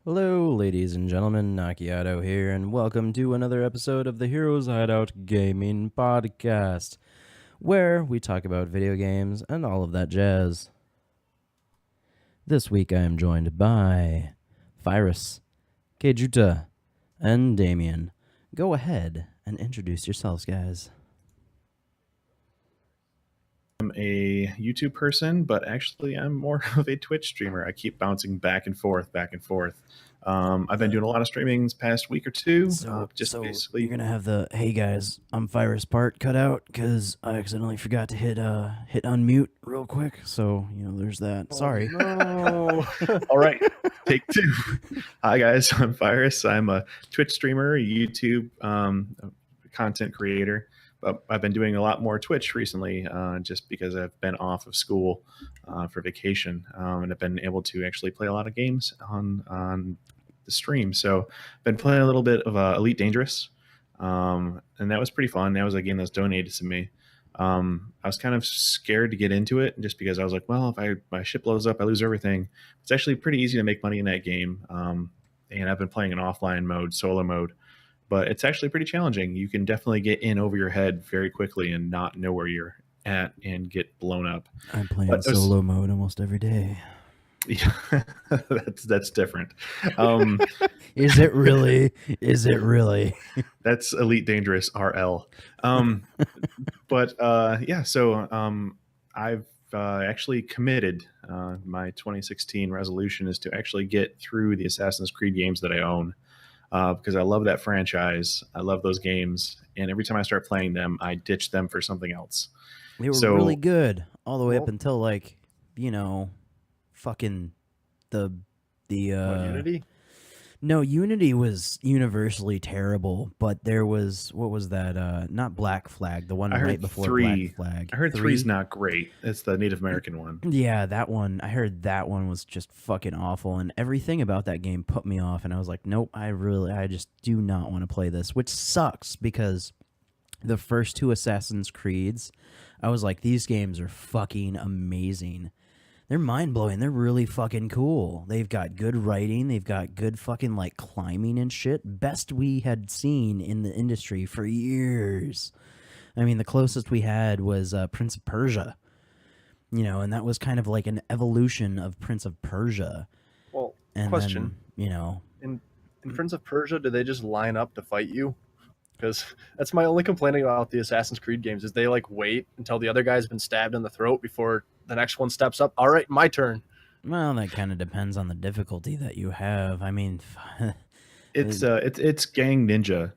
Hello, ladies and gentlemen, Nakiato here, and welcome to another episode of the Heroes Hideout Gaming Podcast, where we talk about video games and all of that jazz. This week I am joined by Phyrus, KageUta, and Damien. Go ahead and introduce yourselves, guys. I'm a YouTube person, but actually I'm more of a Twitch streamer. I keep bouncing back and forth, back and forth. I've been doing a lot of streaming this past week or two. So Basically, you're gonna have the "Hey guys, I'm Phyrus" part cut out because I accidentally forgot to hit unmute real quick. So there's that. Sorry. No. all right, take two. Hi guys, I'm Phyrus. I'm a Twitch streamer, a YouTube content creator. But I've been doing a lot more Twitch recently, just because I've been off of school for vacation, and I've been able to actually play a lot of games on the stream. So I've been playing a little bit of Elite Dangerous, and that was pretty fun. That was a game that was donated to me. I was kind of scared to get into it just because I was like, well, if my ship blows up, I lose everything. It's actually pretty easy to make money in that game, and I've been playing an offline mode, solo mode. But it's actually pretty challenging. You can definitely get in over your head very quickly and not know where you're at and get blown up. I'm playing solo mode almost every day. Yeah, that's different. Is it really? Is it really? That's Elite Dangerous RL. But yeah, so I've actually committed. My 2016 resolution is to actually get through the Assassin's Creed games that I own. Because I love that franchise. I love those games. And every time I start playing them, I ditch them for something else. They were really good all the way up until fucking the Unity? No, Unity was universally terrible, but there was, what was that? Not Black Flag, the one right before Black Flag. I heard three's not great. It's the Native American one. Yeah, that one. I heard that one was just fucking awful, and everything about that game put me off, and I was like, nope, I just do not want to play this, which sucks because the first two Assassin's Creeds, I was like, these games are fucking amazing. They're mind-blowing. They're really fucking cool. They've got good writing. They've got good fucking, climbing and shit. Best we had seen in the industry for years. I mean, the closest we had was Prince of Persia. And that was kind of like an evolution of Prince of Persia. Well, and question. Then, In Prince of Persia, do they just line up to fight you? Because that's my only complaint about the Assassin's Creed games is they wait until the other guy's been stabbed in the throat before the next one steps up. All right, my turn. Well, that kind of depends on the difficulty that you have. I mean, it's gang ninja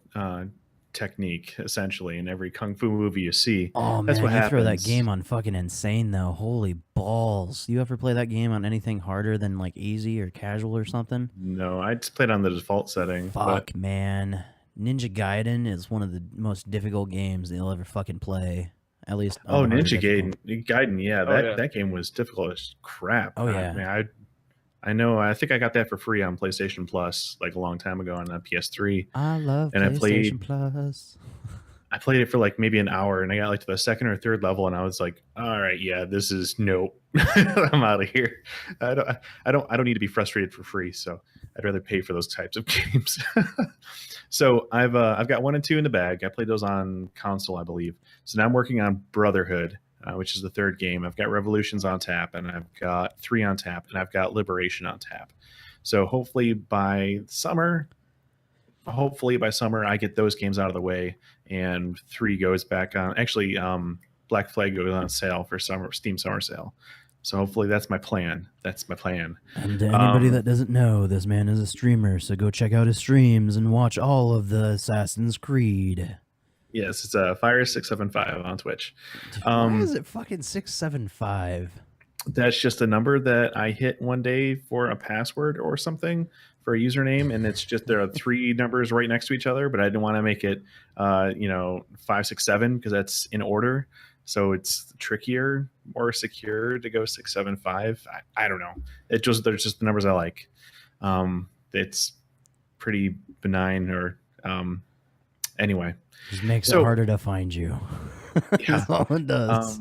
technique essentially in every kung fu movie you see. Oh man, that's what happens. Throw that game on fucking insane though. Holy balls! You ever play that game on anything harder than easy or casual or something? No, I just played on the default setting. Fuck, man. Ninja Gaiden is one of the most difficult games that you'll ever fucking play. At least. Ninja Gaiden, yeah, that game was difficult as crap. Oh yeah. I know. I think I got that for free on PlayStation Plus a long time ago on PS3. I love PlayStation Plus. I played it for maybe an hour, and I got to the second or third level, and I was like, "All right, yeah, this is nope. I'm out of here. I don't need to be frustrated for free. So I'd rather pay for those types of games." So I've got 1 and 2 in the bag. I played those on console, I believe. So now I'm working on Brotherhood, which is the third game. I've got Revolutions on tap, and I've got 3 on tap, and I've got Liberation on tap. So hopefully by summer, I get those games out of the way, and 3 goes back on. Actually, Black Flag goes on sale for Steam summer sale. So hopefully that's my plan. And anybody that doesn't know, this man is a streamer, so go check out his streams and watch all of the Assassin's Creed. Yes, it's Phyrus675 on Twitch. Why is it fucking 675? That's just a number that I hit one day for a password or something for a username, and it's just there are 3 numbers right next to each other, but I didn't want to make it 567 because that's in order. So it's trickier, more secure to go 675. I don't know. They're just the numbers I like. It's pretty benign, or anyway. Just makes it harder to find you. Yeah. That's all it does.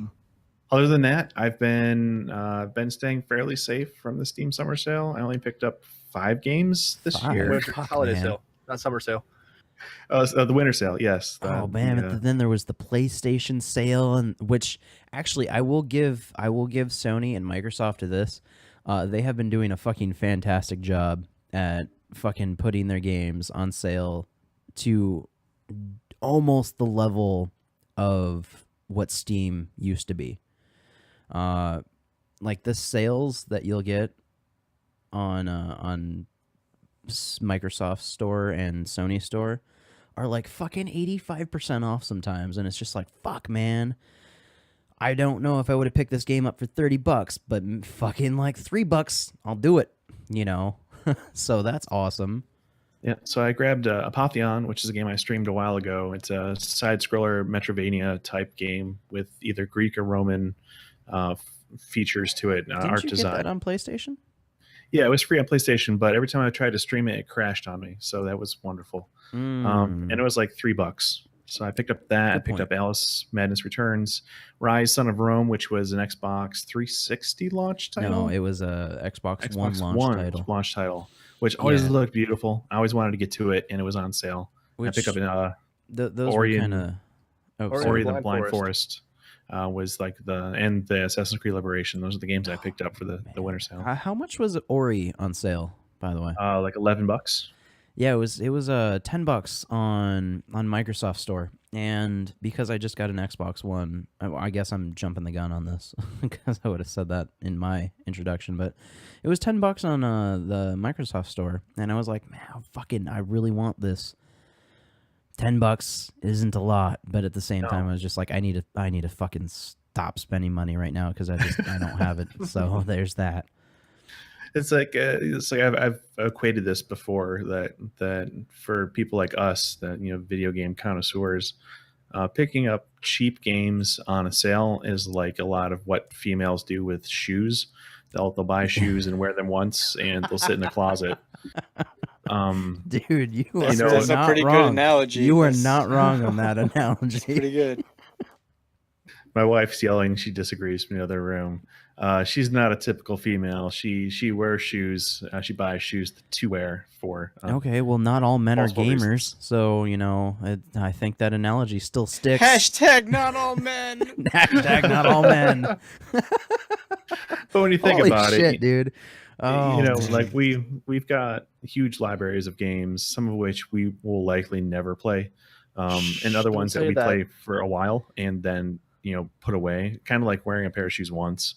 Other than that, I've been staying fairly safe from the Steam Summer Sale. I only picked up 5 games this 5? year. Winter Fuck, holiday man. sale, not summer sale. The winter sale, yes. Oh man! But then there was the PlayStation sale, and which actually I will give Sony and Microsoft to this. They have been doing a fucking fantastic job at fucking putting their games on sale to almost the level of what Steam used to be. Like the sales that you'll get on Microsoft Store and Sony Store are like fucking 85% off sometimes, and it's just like, fuck, man. I don't know if I would have picked this game up for $30, but fucking like $3, I'll do it, you know? So that's awesome. Yeah, so I grabbed Apotheon, which is a game I streamed a while ago. It's a side-scroller Metroidvania type game with either Greek or Roman features to it, Didn't art you design. get that on PlayStation? Yeah, it was free on PlayStation, but every time I tried to stream it, it crashed on me. So that was wonderful. And it was like $3. So I picked up that. I picked up Alice Madness Returns, Rise Son of Rome, which was an Xbox 360 launch title. No, it was a Xbox One launch title, which always looked beautiful. I always wanted to get to it, and it was on sale. I picked up those Ori were kind of Ori the Blind Forest. Was like the Assassin's Creed Liberation. Those are the games I picked up for the winter sale. How much was Ori on sale, by the way? Like $11. Yeah, it was $10 on Microsoft Store, and because I just got an Xbox One, I guess I'm jumping the gun on this because I would have said that in my introduction, but it was $10 on the Microsoft Store, and I was like, man, I really want this. $10 isn't a lot, but at the same time, I was just like, I need to fucking stop spending money right now because I don't have it. So there's that. It's like I've equated this before that for people like us, that video game connoisseurs, picking up cheap games on a sale is like a lot of what females do with shoes. They'll buy shoes and wear them once, and they'll sit in the closet. Dude, that's a pretty good analogy. You are not wrong on that analogy. It's pretty good. My wife's yelling. She disagrees from the other room. She's not a typical female. She wears shoes. She buys shoes to wear for. Okay, well, not all men are gamers, reasons. So I think that analogy still sticks. Hashtag not all men. Hashtag not all men. But when you think Holy about shit, it, dude. Oh, like we've got huge libraries of games, some of which we will likely never play, and other ones that we play for a while and then put away, kind of like wearing a pair of shoes once.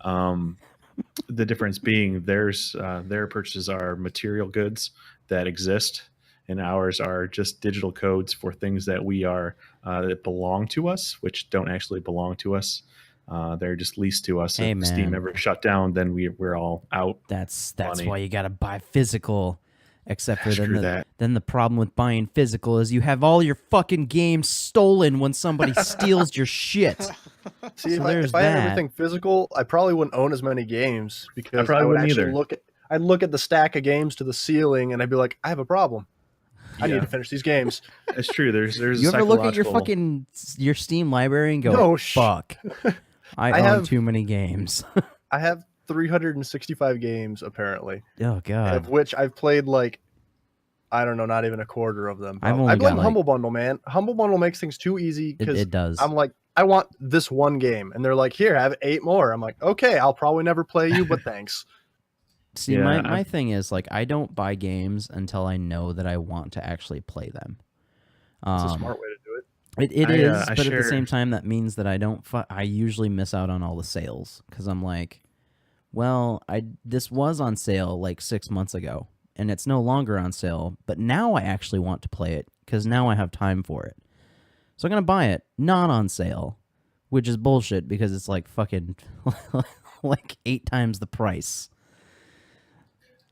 The difference being their purchases are material goods that exist, and ours are just digital codes for things that that belong to us, which don't actually belong to us. They're just leased to us. Hey, if man. Steam ever shut down, then we're all out. That's money. why you gotta buy physical. Except for Screw then the problem with buying physical is you have all your fucking games stolen when somebody steals your shit. See, So if I had everything physical, I probably wouldn't own as many games because I probably would wouldn't actually either. I'd look at the stack of games to the ceiling and I'd be like, I have a problem. I need to finish these games. It's true. There's You ever look at your Steam library and go, No, fuck, I own too many games. I have 365 games apparently, Oh god. of which I've played like, I don't know, not even a quarter of them. I've only I blame got, Humble Bundle, man. Humble Bundle makes things too easy because It does. I'm like, I want this one game, and they're like, here, have 8 more. I'm like, okay, I'll probably never play you, but thanks. See, Yeah, my thing is like I don't buy games until I know that I want to actually play them. It's a smart way to do it. It is, I but at the share- same time, that means that I don't. I usually miss out on all the sales because I'm like, well, this was on sale like 6 months ago, and it's no longer on sale. But now I actually want to play it because now I have time for it. So I'm gonna buy it not on sale, which is bullshit because it's like fucking like 8 times the price.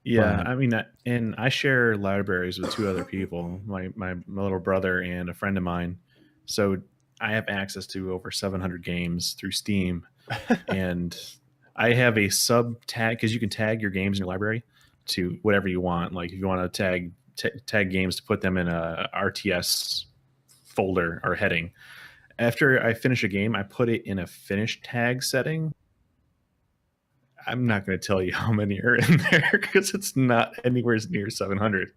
Yeah, But- I mean, and I share libraries with 2 other people, my little brother and a friend of mine. So I have access to over 700 games through Steam, and I have a sub tag because you can tag your games in your library to whatever you want. Like if you want to tag games to put them in a RTS folder or heading, after I finish a game, I put it in a finish tag setting. I'm not going to tell you how many are in there because it's not anywhere near 700.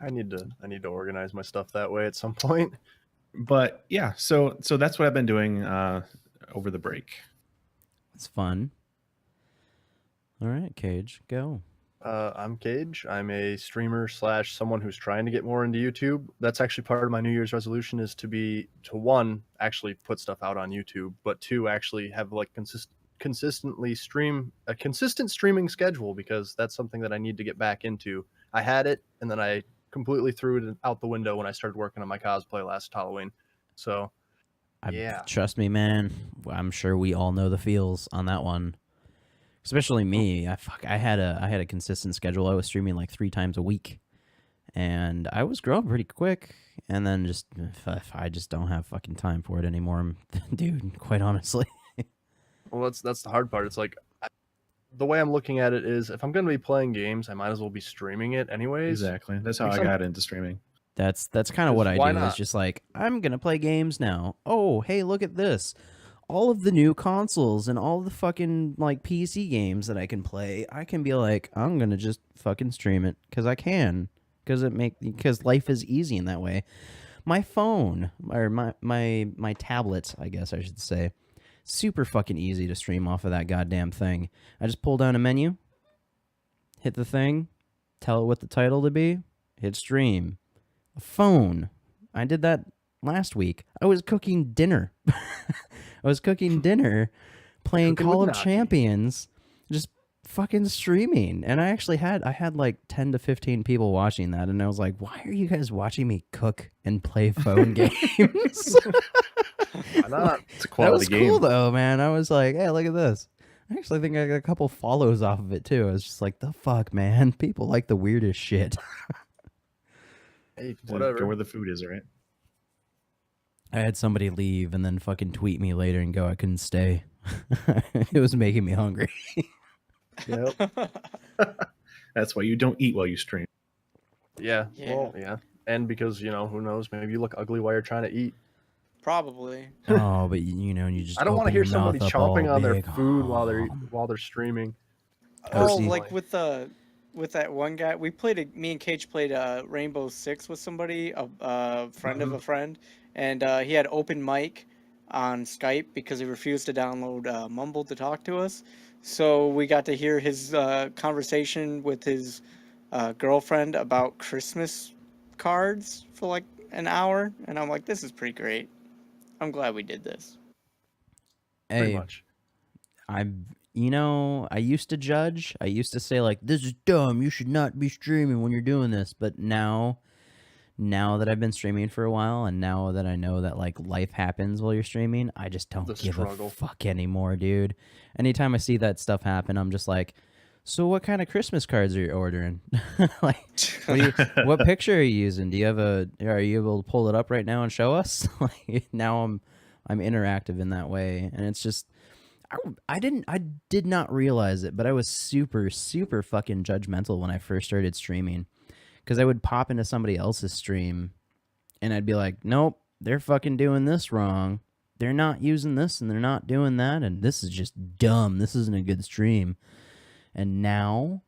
I need to organize my stuff that way at some point. But yeah, so that's what I've been doing over the break. It's fun. All right, Cage, go. I'm Cage. I'm a streamer / someone who's trying to get more into YouTube. That's actually part of my New Year's resolution, is to one, actually put stuff out on YouTube, but two, actually have like consistently stream a consistent streaming schedule, because that's something that I need to get back into. I had it, and then I completely threw it out the window when I started working on my cosplay last Halloween. So yeah, trust me, man. I'm sure we all know the feels on that one. Especially me. I had a consistent schedule. I was streaming like 3 times a week, and I was growing pretty quick. And then just I just don't have fucking time for it anymore, dude. Quite honestly. Well, that's the hard part. It's like, the way I'm looking at it is, if I'm going to be playing games, I might as well be streaming it anyways. Exactly. That's how I got into streaming. That's kind of what I do. not? It's just like, I'm gonna play games now. Oh, hey, look at this. All of the new consoles and all the fucking like PC games that I can play, I can be like, I'm gonna just fucking stream it because I can, because life is easy in that way. My phone or my tablet, I guess I should say, super fucking easy to stream off of that goddamn thing. I just pull down a menu, hit the thing, tell it what the title to be, hit stream. A phone. I did that last week. I was cooking dinner. Playing Call of Champions, just fucking streaming. And I had like 10 to 15 people watching that, and I was like, why are you guys watching me cook and play phone games? Why not? It's a quality game. That was cool though, man. I was like, hey, look at this. I actually think I got a couple follows off of it too. I was just like, the fuck, man. People like the weirdest shit. Hey, whatever. Go where the food is, right? I had somebody leave and then fucking tweet me later and go, I couldn't stay. It was making me hungry. Yep. That's why you don't eat while you stream. Yeah. Yeah. Well, yeah. And because, who knows, maybe you look ugly while you're trying to eat. Probably. Oh, but you just. I don't want to hear somebody chomping on their big. food Oh. while they're streaming. Oh, see. like with that one guy, me and Cage played Rainbow Six with somebody, a friend of a friend, and he had open mic on Skype because he refused to download Mumble to talk to us. So we got to hear his conversation with his girlfriend about Christmas cards for like an hour, and I'm like, this is pretty great. I'm glad we did this. Pretty Hey, much. I used to judge. I used to say like, this is dumb. You should not be streaming when you're doing this. But now that I've been streaming for a while, and now that I know that like life happens while you're streaming, I just don't give a fuck anymore, dude. Anytime I see that stuff happen, I'm just like, so what kind of Christmas cards are you ordering? Like, what picture are you using? Are you able to pull it up right now and show us? Like, now I'm interactive in that way, and it's just, I did not realize it, but I was super, super fucking judgmental when I first started streaming, because I would pop into somebody else's stream and I'd be like, nope, they're fucking doing this wrong. They're not using this and they're not doing that, and this is just dumb. This isn't a good stream. And now,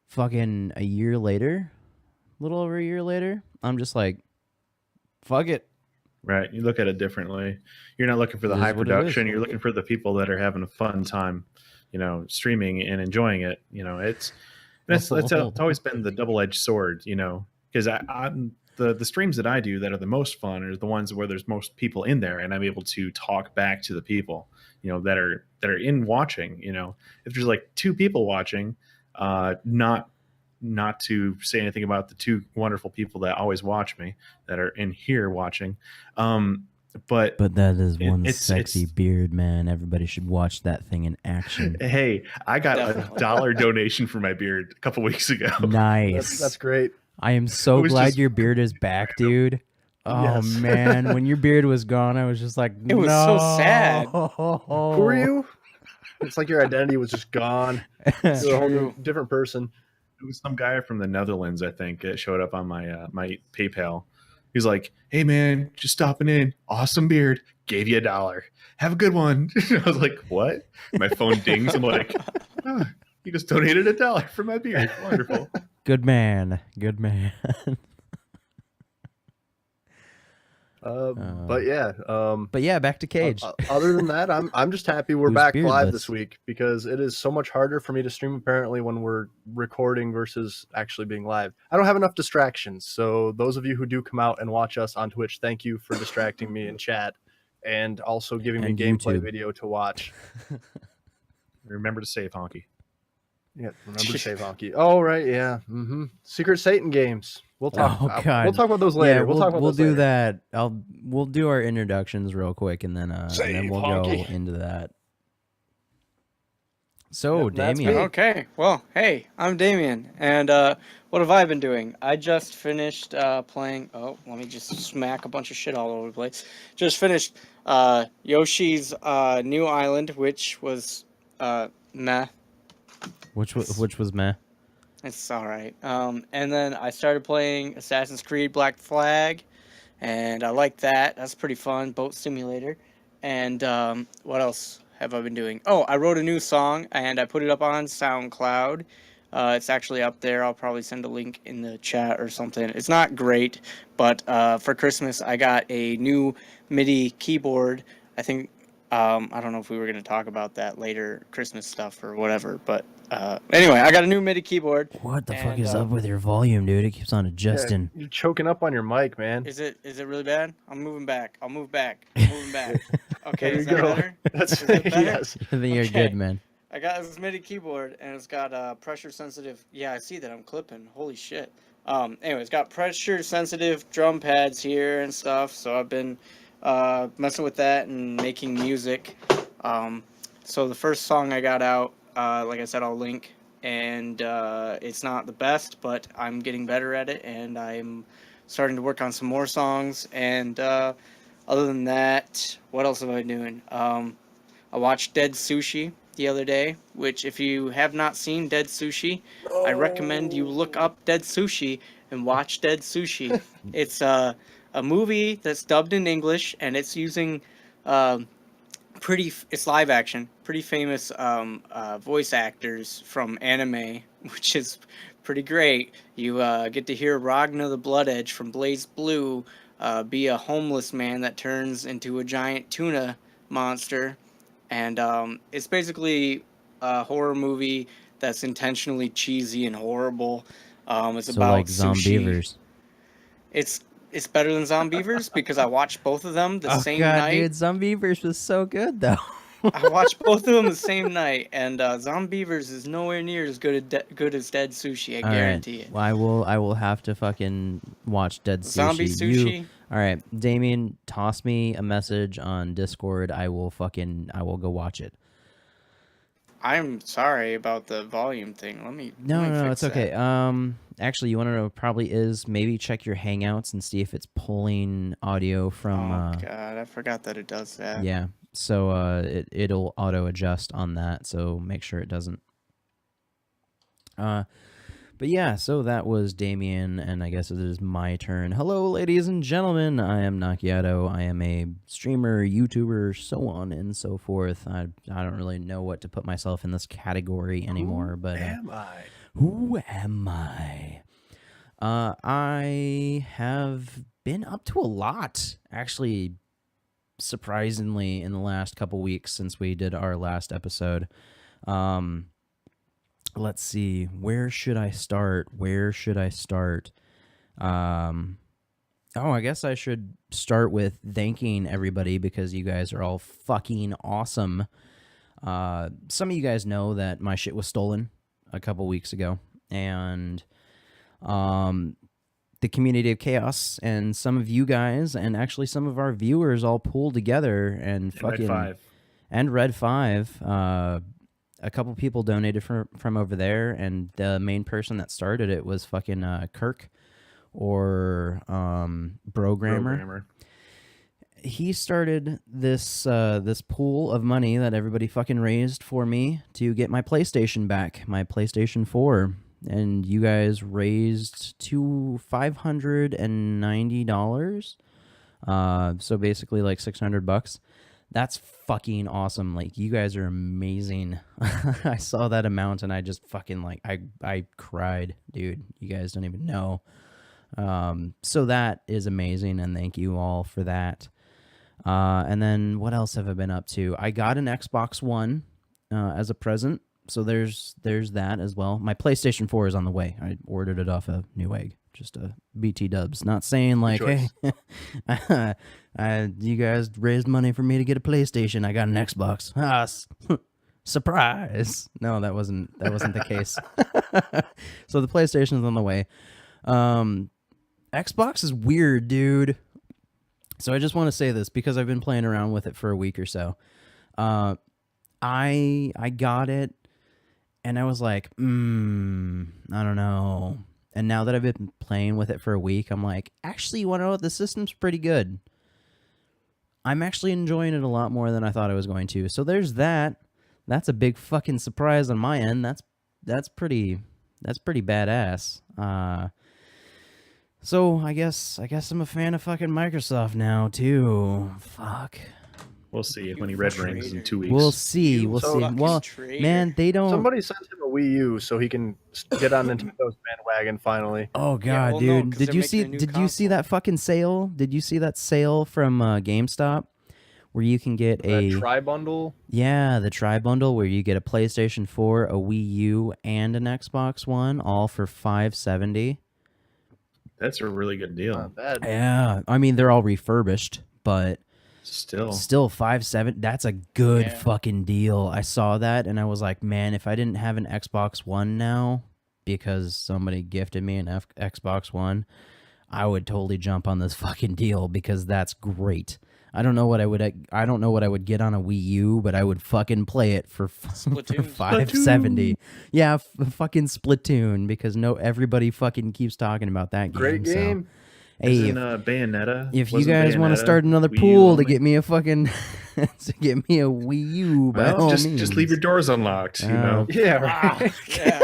fucking a little over a year later, I'm just like, fuck it. Right. You look at it differently. You're not looking for the high production. You're looking for the people that are having a fun time, streaming and enjoying it. It's always been the double-edged sword, because the streams that I do that are the most fun are the ones where there's most people in there, and I'm able to talk back to the people, that are in watching. If there's like 2 people watching, not to say anything about the 2 wonderful people that always watch me that are in here watching. But that is one sexy beard, man. Everybody should watch that thing in action. Hey, I got a $1 donation for my beard a couple weeks ago. Nice. That's great. I am so glad your beard is back, dude. Oh, yes. man. When your beard was gone, I was just like, It was so sad. Who are you? It's like your identity was just gone. You're a whole new, different person. It was some guy from the Netherlands, I think. It showed up on my my PayPal, He's like, "Hey man, just stopping in. Awesome beard. Gave you $1. Have a good one." I was like, "What?" My phone dings. I'm like, "Oh, you just donated $1 for my beard. Wonderful." Good man. Good man. But yeah, back to Cage. Other than that, I'm just happy we're Who's back live beardless? this week, because it is so much harder for me to stream apparently when we're recording versus actually being live. I don't have enough distractions. So those of you who do come out and watch us on Twitch, thank you for distracting me in chat and also giving me And gameplay YouTube. video to watch. Remember to save, Honky. Yeah, remember to save Honky. Oh right, yeah. Secret Satan games. We'll talk. Oh, God. We'll talk about those later. Yeah, we'll talk about we'll those do later. that. We'll do our introductions real quick, and then Save we'll Honky. go into that. So, Yep, that's Damien, me. Okay, well, hey, I'm Damien, and what have I been doing? I just finished playing. Oh, let me just smack a bunch of shit all over the place. Just finished Yoshi's New Island, which was meh. which was meh. It's all right. And then I started playing Assassin's Creed Black Flag, and I like that. That's pretty fun, boat simulator. And what else have I been doing? Oh, I wrote a new song, and I put it up on SoundCloud. It's actually up there. I'll probably send a link in the chat or something. It's not great, but for Christmas, I got a new MIDI keyboard. I think, I don't know if we were going to talk about that later, Christmas stuff or whatever, but anyway, I got a new MIDI keyboard. What the fuck And, is up with your volume, dude? It keeps on adjusting. You're choking up on your mic, man. Is it really bad? I'm moving back. I'll move back. I'm moving back. Okay, There is you that go. better? That's Is it better? yes. I think you're Okay. good, man. I got this MIDI keyboard, and it's got pressure sensitive. Yeah, I see that I'm clipping. Holy shit. Anyway, it's got pressure sensitive drum pads here and stuff. So I've been messing with that and making music. So the first song I got out, like I said, I'll link. And it's not the best, but I'm getting better at it, and I'm starting to work on some more songs. And other than that, what else am I doing? I watched Dead Sushi the other day, which if you have not seen Dead Sushi, I recommend you look up Dead Sushi and watch Dead Sushi. It's a movie that's dubbed in English, and it's using it's live action, pretty famous voice actors from anime, which is pretty great. You get to hear Ragnar the Blood Edge from Blaze Blue be a homeless man that turns into a giant tuna monster, and it's basically a horror movie that's intentionally cheesy and horrible. It's So about like sushi. Zombievers. It's better than Zombievers because I watched both of them the Oh same god, night. dude, Zombievers was so good though. I watched both of them the same night, and Zombievers is nowhere near as good as Dead Sushi. I All right. guarantee it. Well, I will have to fucking watch Dead Sushi. Zombie Sushi. All right, Damien, toss me a message on Discord. I will go watch it. I'm sorry about the volume thing. Let me No, fix it's okay. that. Actually, you want to know what probably is maybe check your Hangouts and see if it's pulling audio from. Oh god, I forgot that it does that. Yeah, so it'll auto adjust on that. So make sure it doesn't. But yeah, so that was Damien, and I guess it is my turn. Hello, ladies and gentlemen. I am Nakiato. I am a streamer, YouTuber, so on and so forth. I don't really know what to put myself in this category anymore. But who am I? I have been up to a lot, actually, surprisingly, in the last couple weeks since we did our last episode. Let's see, where should I start? I guess I should start with thanking everybody because you guys are all fucking awesome. Some of you guys know that my shit was stolen a couple weeks ago, and the community of chaos and some of you guys and actually some of our viewers all pulled together and fucking Red 5. A couple people donated from over there, and the main person that started it was fucking Kirk or Brogrammer. He started this this pool of money that everybody fucking raised for me to get my PlayStation back, my PlayStation 4. and you guys raised to $590. So basically like $600. That's fucking awesome. Like, you guys are amazing. I saw that amount and I just fucking like I cried, dude. You guys don't even know. So that is amazing, and thank you all for that. And then what else have I been up to? I got an Xbox One as a present, so there's that as well. My PlayStation 4 is on the way. I ordered it off a Newegg, just a BT dubs. Not saying like, hey, you guys raised money for me to get a PlayStation. I got an Xbox. Surprise! No, that wasn't the case. So the PlayStation's on the way. Xbox is weird, dude. So I just want to say this because I've been playing around with it for a week or so. I got it, and I was like, I don't know. And now that I've been playing with it for a week, I'm like, actually, you want to know what? The system's pretty good. I'm actually enjoying it a lot more than I thought I was going to. So there's that. That's a big fucking surprise on my end. That's pretty badass. So I guess I'm a fan of fucking Microsoft now too. Fuck. We'll see when he red rings in 2 weeks. We'll see. You We'll see. fucking Well, traitor. man, they don't. Somebody sent him a Wii U so he can get on Nintendo's bandwagon finally. Oh god, Yeah, well, no, dude! 'cause Did they're you making see? a new Did you see console. that fucking sale? Did you see that sale from GameStop where you can get The a tri-bundle. the tri bundle where you get a PlayStation 4, a Wii U, and an Xbox One, all for $570. That's a really good deal. Not bad. Yeah, I mean they're all refurbished, but Still. still $570. That's a good Yeah. fucking deal. I saw that and I was like, man, if I didn't have an Xbox One now because somebody gifted me an Xbox One, I would totally jump on this fucking deal because that's great. I don't know what I would get on a Wii U, but I would fucking play it for Splatoon. $570. Yeah, fucking Splatoon, because everybody fucking keeps talking about that game. Great game. So, hey, Isn't Bayonetta? if you wasn't guys want to Bayonetta start another Wii U pool to only? get me a fucking to get me a Wii U, by Well, all just means. leave your doors unlocked. You know. Yeah, right. Yeah.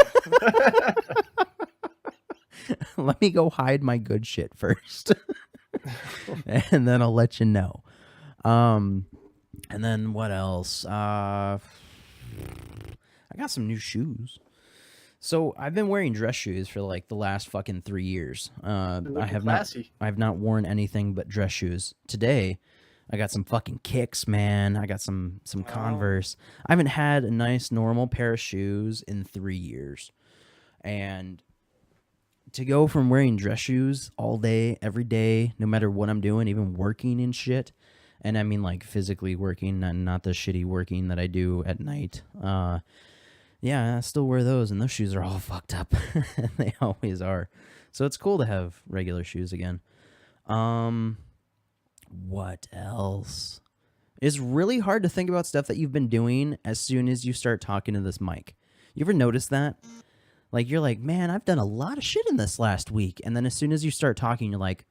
Let me go hide my good shit first, and then I'll let you know. And then what else? I got some new shoes. So I've been wearing dress shoes for like the last fucking 3 years. I have not worn anything but dress shoes. Today, I got some fucking kicks, man. I got some Converse. I haven't had a nice normal pair of shoes in 3 years. And to go from wearing dress shoes all day, every day, no matter what I'm doing, even working and shit, and I mean like physically working, and not the shitty working that I do at night. Yeah, I still wear those, and those shoes are all fucked up. They always are. So it's cool to have regular shoes again. What else? It's really hard to think about stuff that you've been doing as soon as you start talking to this mic. You ever notice that? Like, you're like, man, I've done a lot of shit in this last week. And then as soon as you start talking, you're like,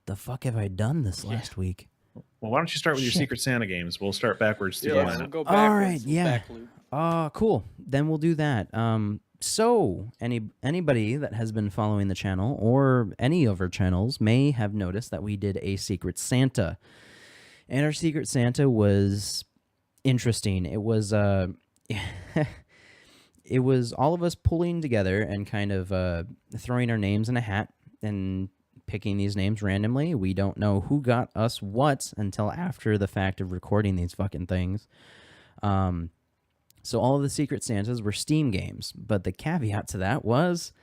the fuck have I done this last week? Well, why don't you start with your Shit. Secret Santa games? We'll start backwards through Yeah, the We'll lineup. go All backwards. right, yeah. Back loop. Cool. Then we'll do that. So anybody that has been following the channel or any of our channels may have noticed that we did a Secret Santa. And our Secret Santa was interesting. It was it was all of us pulling together and kind of throwing our names in a hat and picking these names randomly. We don't know who got us what until after the fact of recording these fucking things. So all of the Secret Santas were Steam games, but the caveat to that was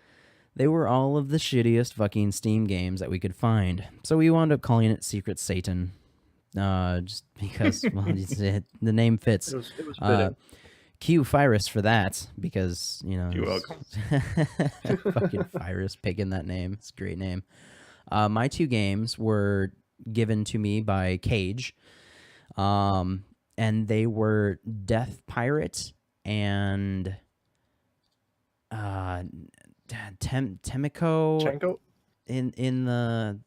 they were all of the shittiest fucking Steam games that we could find. So we wound up calling it Secret Satan, just because well, the name fits. It was fitting. Cue Phyrus for that, because, you know. You're welcome. Fucking Phyrus picking that name. It's a great name. My two games were given to me by Cage. And they were Death Pirate and Temiko Chenko? in the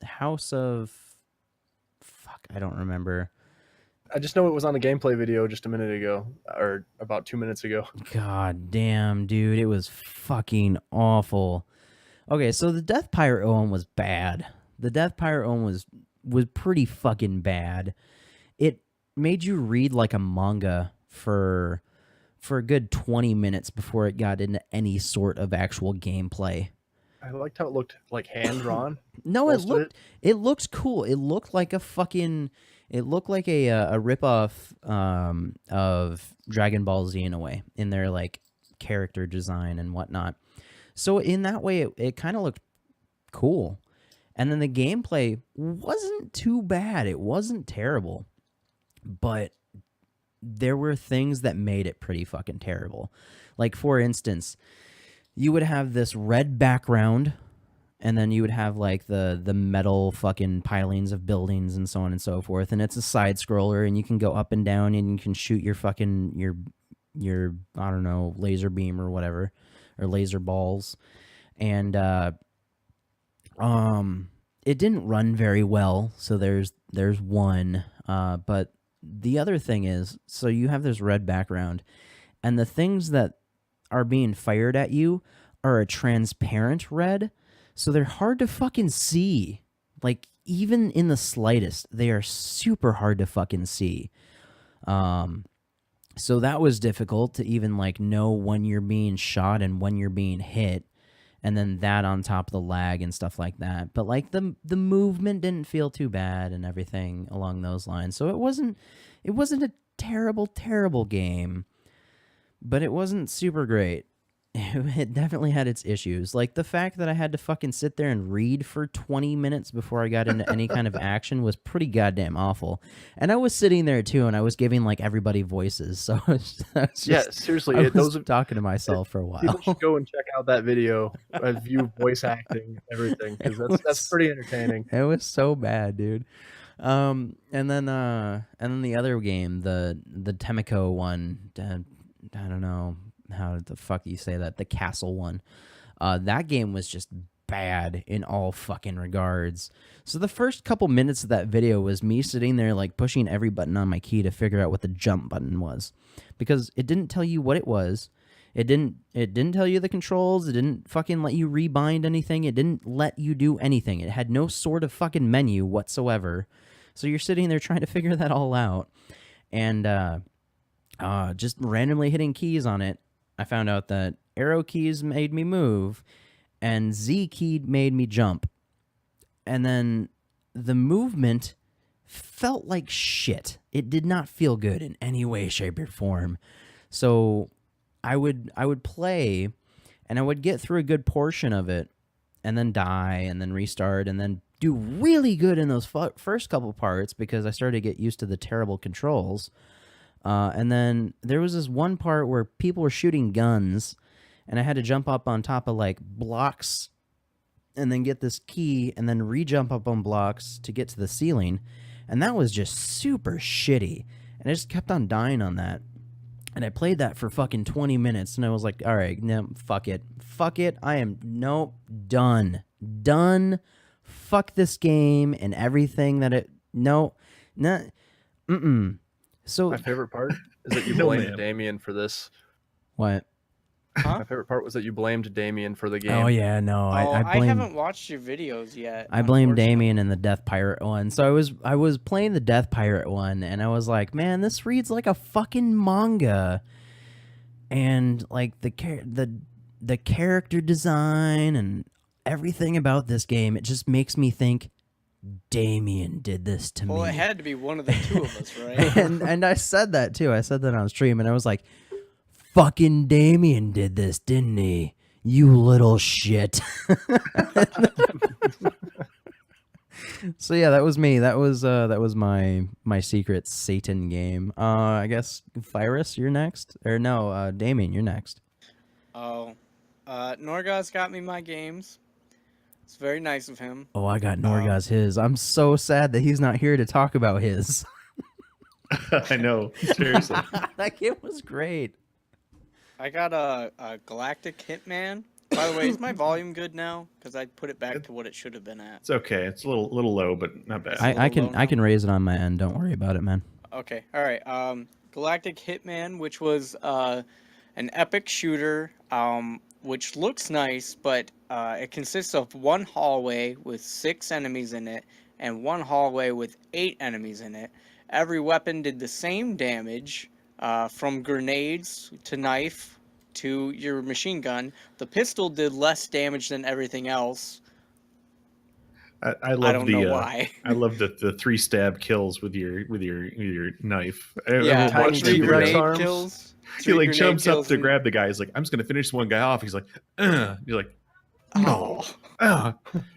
house of fuck, I don't remember. I just know it was on a gameplay video just a minute ago, or about 2 minutes ago. God damn, dude, it was fucking awful. Okay, so the Death Pirate one was bad. The Death Pirate one was pretty fucking bad. It made you read like a manga for a good 20 minutes before it got into any sort of actual gameplay. I liked how it looked like hand drawn. No, it looked cool. It looked like a ripoff of Dragon Ball Z in a way, in their like character design and whatnot. So in that way, it kind of looked cool. And then the gameplay wasn't too bad. It wasn't terrible. But there were things that made it pretty fucking terrible. Like, for instance, you would have this red background, and then you would have like the metal fucking pilings of buildings and so on and so forth. And it's a side scroller, and you can go up and down, and you can shoot your fucking your I don't know, laser beam or whatever, or laser balls. And it didn't run very well, so there's one. But the other thing is, so you have this red background, and the things that are being fired at you are a transparent red, so they're hard to fucking see. Like, even in the slightest, they are super hard to fucking see. So that was difficult to even like know when you're being shot and when you're being hit, and then that on top of the lag and stuff like that. But like the movement didn't feel too bad and everything along those lines. So it wasn't a terrible game, but it wasn't super great. It definitely had its issues. Like the fact that I had to fucking sit there and read for 20 minutes before I got into any kind of action was pretty goddamn awful. And I was sitting there too, and I was giving like everybody voices. So I was just, seriously, I was talking to myself for a while. People should go and check out that video of you voice acting everything, because that's pretty entertaining. It was so bad, dude. And then the other game, the Temiko one, I don't know how the fuck you say that, the castle one. That game was just bad in all fucking regards. So the first couple minutes of that video was me sitting there like pushing every button on my key to figure out what the jump button was, because it didn't tell you what it was. It didn't tell you the controls. It didn't fucking let you rebind anything. It didn't let you do anything. It had no sort of fucking menu whatsoever. So you're sitting there trying to figure that all out, and just randomly hitting keys on it. I found out that arrow keys made me move, and Z key made me jump. And then the movement felt like shit. It did not feel good in any way, shape, or form. So I would play, and I would get through a good portion of it, and then die, and then restart, and then do really good in those first couple parts because I started to get used to the terrible controls. And then there was this one part where people were shooting guns, and I had to jump up on top of like blocks and then get this key and then re-jump up on blocks to get to the ceiling. And that was just super shitty. And I just kept on dying on that. And I played that for fucking 20 minutes, and I was like, all right, no, fuck it. Fuck it. I am, nope, done. Done. Fuck this game and everything that it, no, not, So my favorite part is that you blamed Damien for this. What? Huh? My favorite part was that you blamed Damien for the game. Oh yeah, no, I haven't watched your videos yet. I blame Damien in the Death Pirate one. So I was playing the Death Pirate one, and I was like, man, this reads like a fucking manga, and like the character design and everything about this game, it just makes me think Damien did this to me. Well, it had to be one of the two of us, right? and I said that too. I said that on stream, and I was like, fucking Damien did this, didn't he? You little shit. So yeah, that was me. That was my secret Satan game. I guess Phyrus, you're next. Or no, Damien, you're next. Oh. Norgoz got me my games. It's very nice of him. Oh, I got Norgoz his. I'm so sad that he's not here to talk about his. I know. Seriously. That game was great. I got a Galactic Hitman. By the way, is my volume good now? Because I put it back to what it should have been at. It's okay. It's a little low, but not bad. I can raise it on my end. Don't worry about it, man. Okay. All right. Galactic Hitman, which was an epic shooter, which looks nice, but it consists of one hallway with 6 enemies in it and one hallway with 8 enemies in it. Every weapon did the same damage, from grenades to knife to your machine gun. The pistol did less damage than everything else. I love don't know why. I love the 3 stab kills with your knife. Yeah, Tiny watched the T-Rex video. grenade arms. kills. He 3 like grenade jumps up kills to and- grab the guy. He's like, I'm just gonna finish one guy off. He's like, You're like, no, Oh.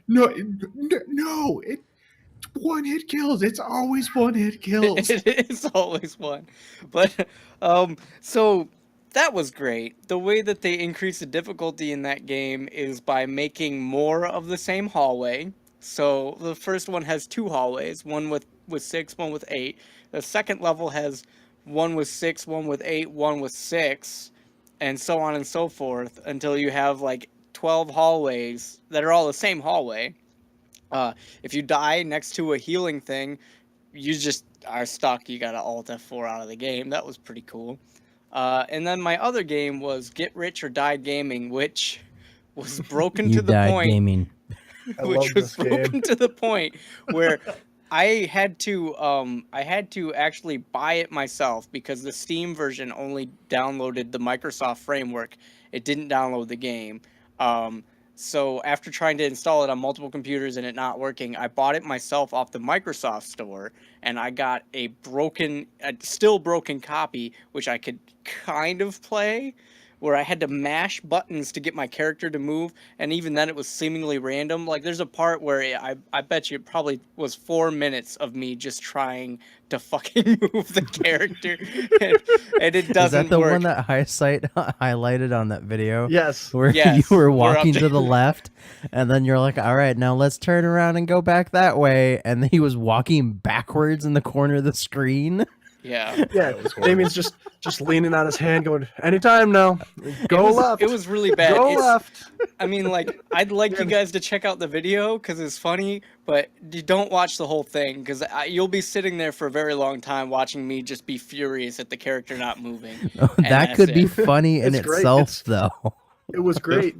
no, no, it 1-hit kills. It's always 1-hit kills. It is always one. But so that was great. The way that they increase the difficulty in that game is by making more of the same hallway. So the first one has 2 hallways, one with 6, one with 8. The second level has one with 6, one with 8, one with 6, and so on and so forth until you have like 12 hallways that are all the same hallway. If you die next to a healing thing, you just are stuck. You got to Alt F4 out of the game. That was pretty cool. And then my other game was Get Rich or Die Gaming, which was broken You to the died point. gaming. I love Which was this game. broken to the point where I had to actually buy it myself because the Steam version only downloaded the Microsoft framework. It didn't download the game. So after trying to install it on multiple computers and it not working, I bought it myself off the Microsoft store, and I got a still broken copy, which I could kind of play, where I had to mash buttons to get my character to move, and even then it was seemingly random. Like, there's a part where I bet you it probably was 4 minutes of me just trying to fucking move the character, and it doesn't Is that the work. one that Highsight highlighted on that video? Yes. Where Yes, you were we're up walking to to- the left, and then you're like, all right, now let's turn around and go back that way. And then he was walking backwards in the corner of the screen. Yeah. Yeah, was horrible. Damien's just leaning on his hand, going, "Anytime now, go left." It was really bad. Go It's- left. I mean, like, I'd like you guys to check out the video because it's funny, but you don't watch the whole thing because you'll be sitting there for a very long time watching me just be furious at the character not moving. And That that's could be it. funny in It's great. itself, though. It was great.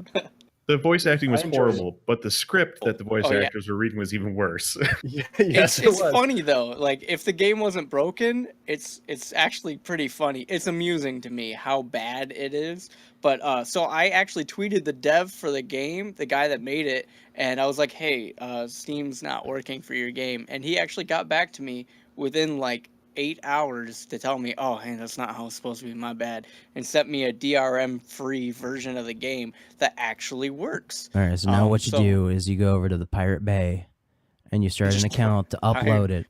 The voice acting was I enjoyed it. horrible, but the script that the voice Oh, yeah. actors were reading was even worse. Yeah, It's yes, it was. funny though. Like, if the game wasn't broken, it's actually pretty funny. It's amusing to me how bad it is. But so I actually tweeted the dev for the game, the guy that made it, and I was like, "Hey, Steam's not working for your game," and he actually got back to me within like 8 hours to tell me, "Oh, hey, that's not how it's supposed to be. My bad," and sent me a DRM-free version of the game that actually works. All right, so now what you so- do is you go over to the Pirate Bay, and you start an Just account to upload it.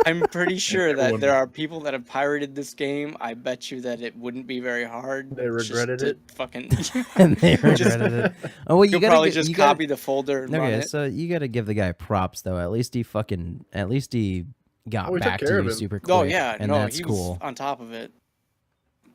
I'm pretty sure that everyone- there are people that have pirated this game. I bet you that it wouldn't be very hard. They just regretted to it? Fucking. And they regretted it. Oh well, you You'll gotta probably get- just you gotta- copy the folder and run Okay, it. so you got to give the guy props though. At least he got Oh, he took back care to of you him. super quick. Oh yeah, and no, that's he cool. was on top of it.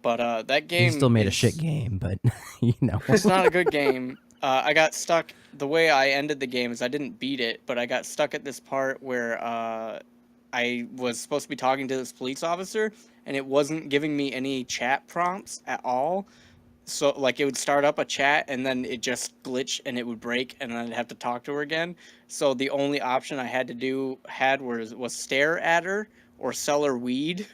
But that game. He still made a is- shit game, but you know. It's not a good game. I got stuck. The way I ended the game is I didn't beat it, but I got stuck at this part where I was supposed to be talking to this police officer, and it wasn't giving me any chat prompts at all. So, like, it would start up a chat, and then it just glitch, and it would break, and then I'd have to talk to her again. So the only option I had was stare at her or sell her weed,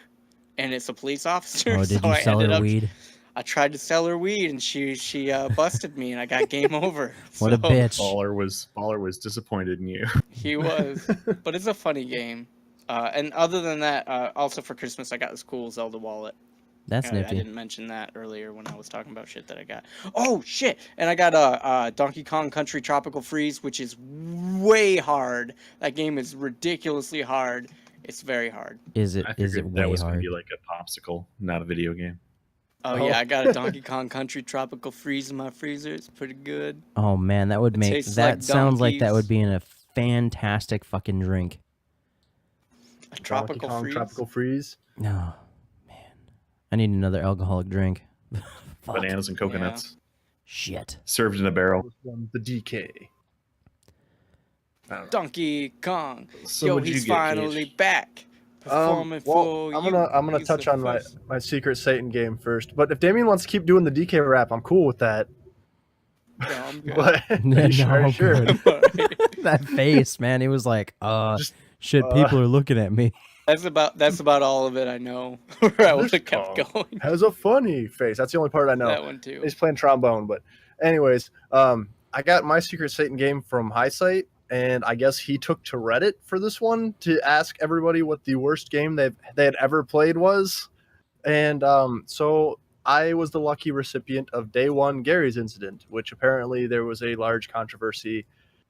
and it's a police officer. Oh, did so you I sell ended her up weed? I tried to sell her weed, and she busted me, and I got game over. What a So, bitch! Baller was disappointed in you. He was, but it's a funny game. And other than that, also for Christmas, I got this cool Zelda wallet. That's I nifty. didn't mention that earlier when I was talking about shit that I got. Oh shit! And I got Donkey Kong Country Tropical Freeze, which is way hard. That game is ridiculously hard. It's very hard. Is it? I Is figured it that way was going to hard? be like a popsicle, not a video game. Oh, Oh. yeah, I got a Donkey Kong Country Tropical Freeze in my freezer. It's pretty good. Oh man, that would make tastes that like sounds like that donkeys. would be in a fantastic fucking drink. A tropical Donkey Kong freeze. Tropical Freeze. No, man, I need another alcoholic drink. Fuck. Bananas and coconuts Shit. served in a barrel. The DK. I don't know. Donkey Kong. So Yo, what'd you he's get, finally Cage? back. Performing Well, for I'm you. gonna He's touch the on first. my secret Satan game first. But if Damien wants to keep doing the DK rap, I'm cool with that. No, I'm good. But are No, you sure? Are you I'm sure? good. I'm alright. That face, man. He was like, Just shit, people are looking at me. That's about all of it I know. Or I would this have kept punk going. has a funny face. That's the only part I know. That one too. He's playing trombone. But anyways, I got my secret Satan game from Highsight, and I guess he took to Reddit for this one to ask everybody what the worst game they had ever played was. And so I was the lucky recipient of day one Gary's incident, which apparently there was a large controversy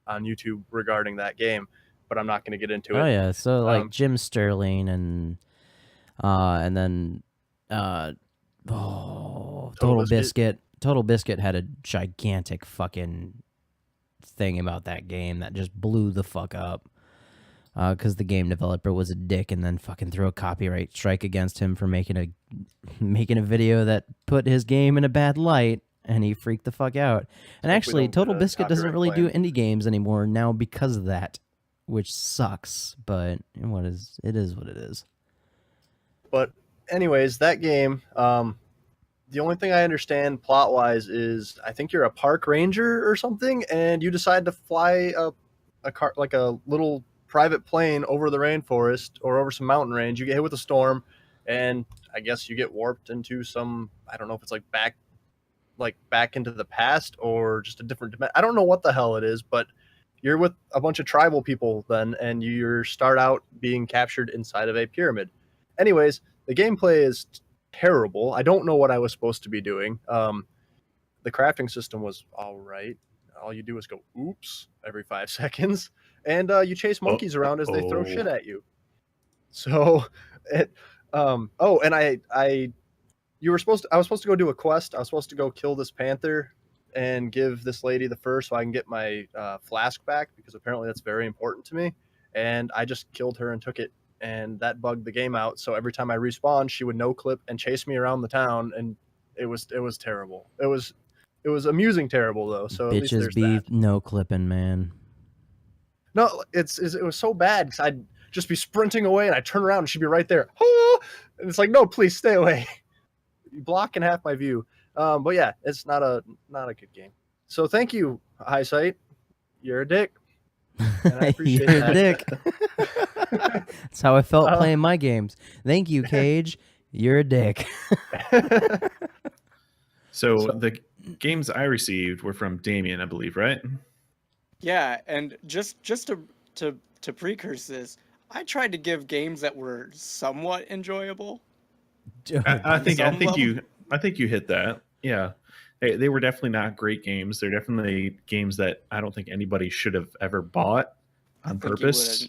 on YouTube regarding that game, but I'm not going to get into Oh it. yeah, so like Jim Sterling and then Total Biscuit. Total Biscuit had a gigantic fucking thing about that game that just blew the fuck up. Because the game developer was a dick and then fucking threw a copyright strike against him for making a video that put his game in a bad light, and he freaked the fuck out. And actually, Total Biscuit doesn't really do indie games anymore now because of that, which sucks. But it is what it is. But anyways, that game, the only thing I understand plot wise is I think you're a park ranger or something, and you decide to fly a car, like a little private plane over the rainforest or over some mountain range. You get hit with a storm, and I guess you get warped into some, I don't know if it's like back into the past or just a different dimension. I don't know what the hell it is, but you're with a bunch of tribal people then, and you start out being captured inside of a pyramid. Anyways, the gameplay is terrible. I don't know what I was supposed to be doing. The crafting system was all right. All you do is go oops every 5 seconds, and you chase monkeys around as they throw shit at you. So it and I was supposed to go do a quest. I was supposed to go kill this panther and give this lady the fur so I can get my flask back, because apparently that's very important to me. And I just killed her and took it, and that bugged the game out. So every time I respawned, she would no clip and chase me around the town, and it was terrible. It was amusing terrible though. So at least Bitches there's be that. no clipping, man. No, it was so bad because I'd just be sprinting away and I'd turn around and she'd be right there. Oh! And it's like, no, please stay away. You blocking half my view. But yeah, it's not a good game. So thank you, Highsight. You're a dick. And I appreciate You're that. a dick. That's how I felt playing my games. Thank you, Cage. You're a dick. So the games I received were from Damien, I believe, right? Yeah, and just to precurse this, I tried to give games that were somewhat enjoyable. I think level. you hit that. Yeah, they were definitely not great games. They're definitely games that I don't think anybody should have ever bought on purpose.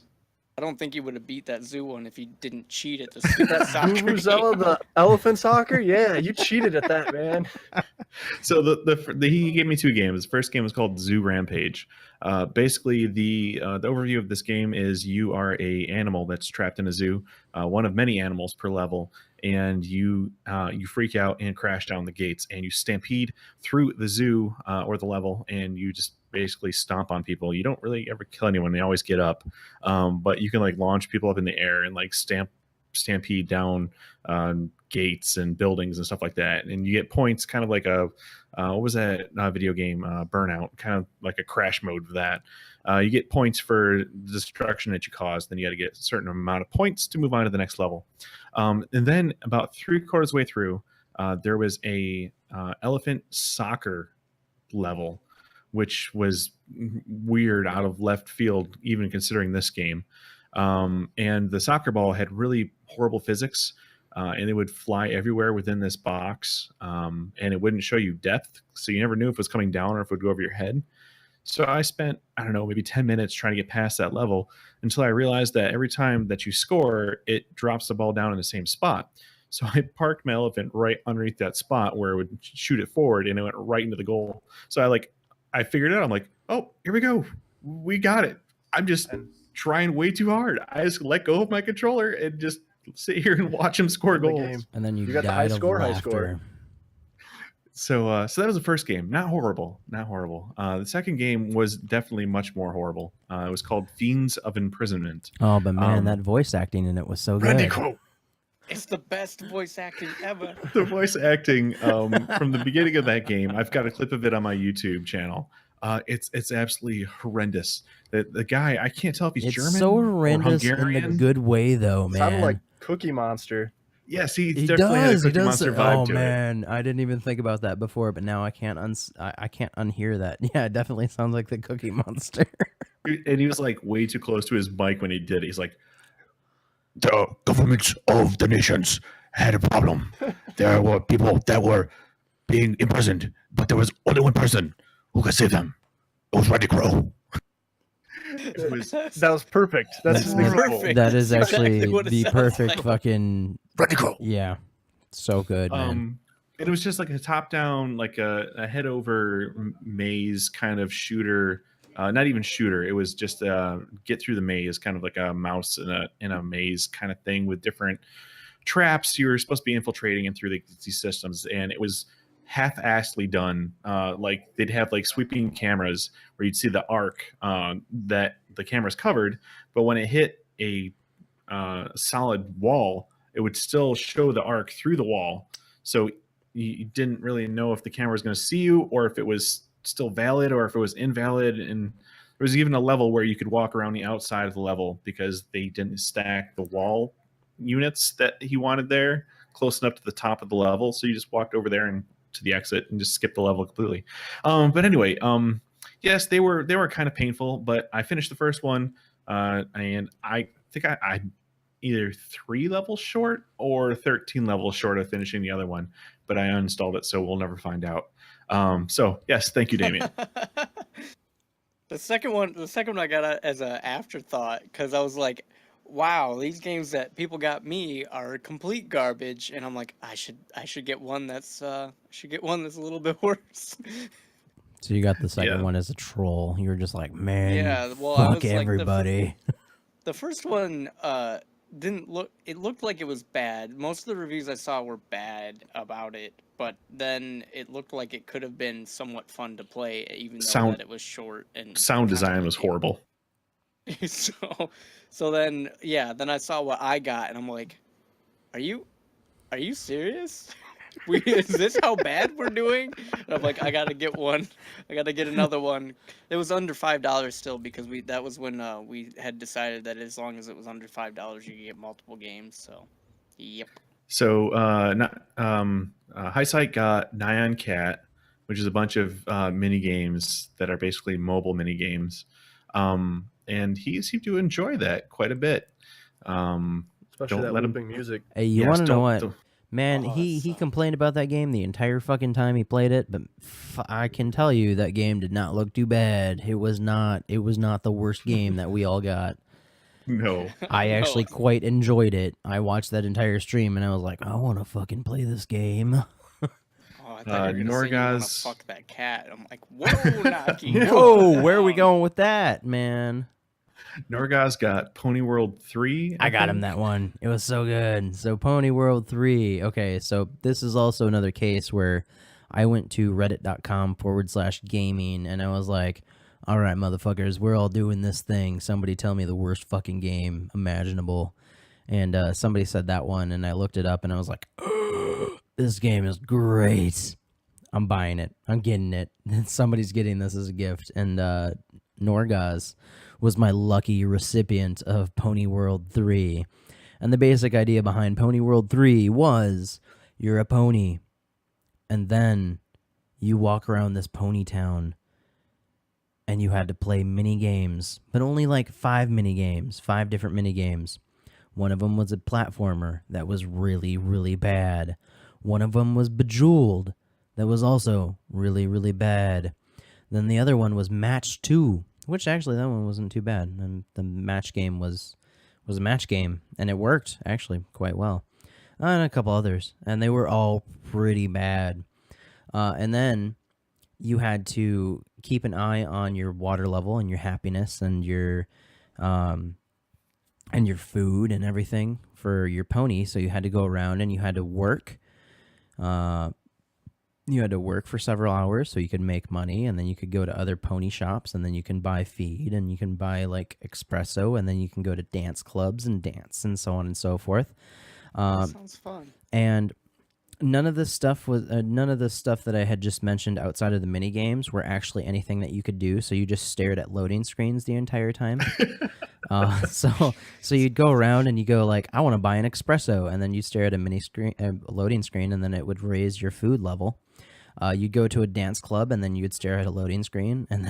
I don't think you would have beat that zoo one if you didn't cheat at the soccer game. Vuvuzela, the elephant soccer? Yeah, you cheated at that, man. So he gave me 2 games. The first game was called Zoo Rampage. Basically, the overview of this game is you are a animal that's trapped in a zoo, one of many animals per level, and you freak out and crash down the gates, and you stampede through the zoo or the level, and you just basically stomp on people. You don't really ever kill anyone. They always get up, but you can like launch people up in the air and like stampede down gates and buildings and stuff like that, and you get points, kind of like a what was that video game, Burnout, kind of like a crash mode of that. You get points for the destruction that you caused, then you got to get a certain amount of points to move on to the next level. And then about 3/4 of the way through, there was a elephant soccer level, which was weird, out of left field, even considering this game. And the soccer ball had really horrible physics, and it would fly everywhere within this box, and it wouldn't show you depth, so you never knew if it was coming down or if it would go over your head. So I spent, I don't know, maybe 10 minutes trying to get past that level until I realized that every time that you score, it drops the ball down in the same spot. So I parked my elephant right underneath that spot where it would shoot it forward, and it went right into the goal. So I figured it out. I'm like, oh, here we go. We got it. I'm just trying way too hard. I just let go of my controller and just sit here and watch him score goals. And then you got the died high of score, laughter. So that was the first game. Not horrible. Not horrible. The second game was definitely much more horrible. It was called Fiends of Imprisonment. Oh, but man, Um, that voice acting in it was so Randy good. Crow. It's the best voice acting ever. The voice acting from the beginning of that game, I've got a clip of it on my YouTube channel. It's absolutely horrendous. The guy, I can't tell if he's It's German so or horrendous in Hungarian. the good way, though, man. Sounded like Cookie Monster. Yes, he He definitely had a does. He Cookie does. Monster vibe Oh to man, I didn't even think about that before, but now I can't I can't unhear that. Yeah, it definitely sounds like the Cookie Monster. it. And he was like way too close to his mic when he did it. He's like, The governments of the nations had a problem. There were people that were being imprisoned, but there was only one person who could save them. It was Randy Crow. it was That was perfect. That's That's beautiful. perfect. That is That's exactly actually what it the sounds perfect like. fucking Randy Crow. yeah. So good, man. and it was just like a top down, like a head over maze kind of shooter. Not even shooter. It was just get through the maze, kind of like a mouse in a maze kind of thing with different traps you're supposed to be infiltrating in through these systems. And it was half-assedly done. Like they'd have like sweeping cameras where you'd see the arc that the camera's covered, but when it hit a solid wall, it would still show the arc through the wall. So you didn't really know if the camera was going to see you or if it was still valid or if it was invalid. And there was even a level where you could walk around the outside of the level because they didn't stack the wall units that he wanted there close enough to the top of the level. So you just walked over there and to the exit and just skipped the level completely. But anyway, yes, they were kind of painful, but I finished the first one and I think I either 3 levels short or 13 levels short of finishing the other one, but I uninstalled it, so we'll never find out. So yes, thank you, Damien. The second one I got as an afterthought because I was like, wow, these games that people got me are complete garbage, and I'm like, I should get one that's a little bit worse. So you got the second Yeah. one as a troll. You were just like, man, Yeah, well, I fuck was like, everybody. The first one didn't look. It looked like it was bad. Most of the reviews I saw were bad about it, but then it looked like it could have been somewhat fun to play, even though that it was short and Sound kinda design was like it. horrible. So then I saw what I got, and I'm like, are you serious? Is this how bad we're doing? And I'm like, I gotta get one. I gotta get another one. It was under $5 still because that was when we had decided that as long as it was under $5, you could get multiple games. So, yep. So Highsight got Nyan Cat, which is a bunch of mini games that are basically mobile mini games, and he seemed to enjoy that quite a bit. Especially Don't that let him- looping music. Hey, you Yes, want to know don't- what? don't- Man, Oh, he that sucked. complained about that game the entire fucking time he played it, but I can tell you that game did not look too bad. It was not the worst game that we all got. No. I No. actually quite enjoyed it. I watched that entire stream and I was like, I want to fucking play this game. Oh, I thought you were gonna say you wanna Norgoz- fuck that cat. I'm like, whoa, Naki. Whoa, where are we going with that, man? Norgoz got Pony World 3. I got him think. that one. It was so good. So Pony World 3. Okay, so this is also another case where I went to reddit.com/gaming and I was like, all right, motherfuckers, we're all doing this thing. Somebody tell me the worst fucking game imaginable. And somebody said that one, and I looked it up and I was like, this game is great. I'm buying it. I'm getting it. Somebody's getting this as a gift. And Norgoz was my lucky recipient of Pony World 3. And the basic idea behind Pony World 3 was you're a pony, and then you walk around this pony town, and you had to play mini games, but only like 5 different mini games. One of them was a platformer that was really, really bad. One of them was Bejeweled that was also really, really bad. Then the other one was Match 2, which actually that one wasn't too bad. And the match game was a match game, and it worked actually quite well. And a couple others, and they were all pretty bad. And then you had to keep an eye on your water level and your happiness and your food and everything for your pony. So you had to go around and you had to work. You had to work for several hours so you could make money, and then you could go to other pony shops, and then you can buy feed, and you can buy like espresso, and then you can go to dance clubs and dance, and so on and so forth. That sounds fun. And none of the stuff that I had just mentioned outside of the mini games were actually anything that you could do. So you just stared at loading screens the entire time. So you'd go around and you go like, I want to buy an espresso, and then you stare at a loading screen, and then it would raise your food level. You'd go to a dance club, and then you'd stare at a loading screen, and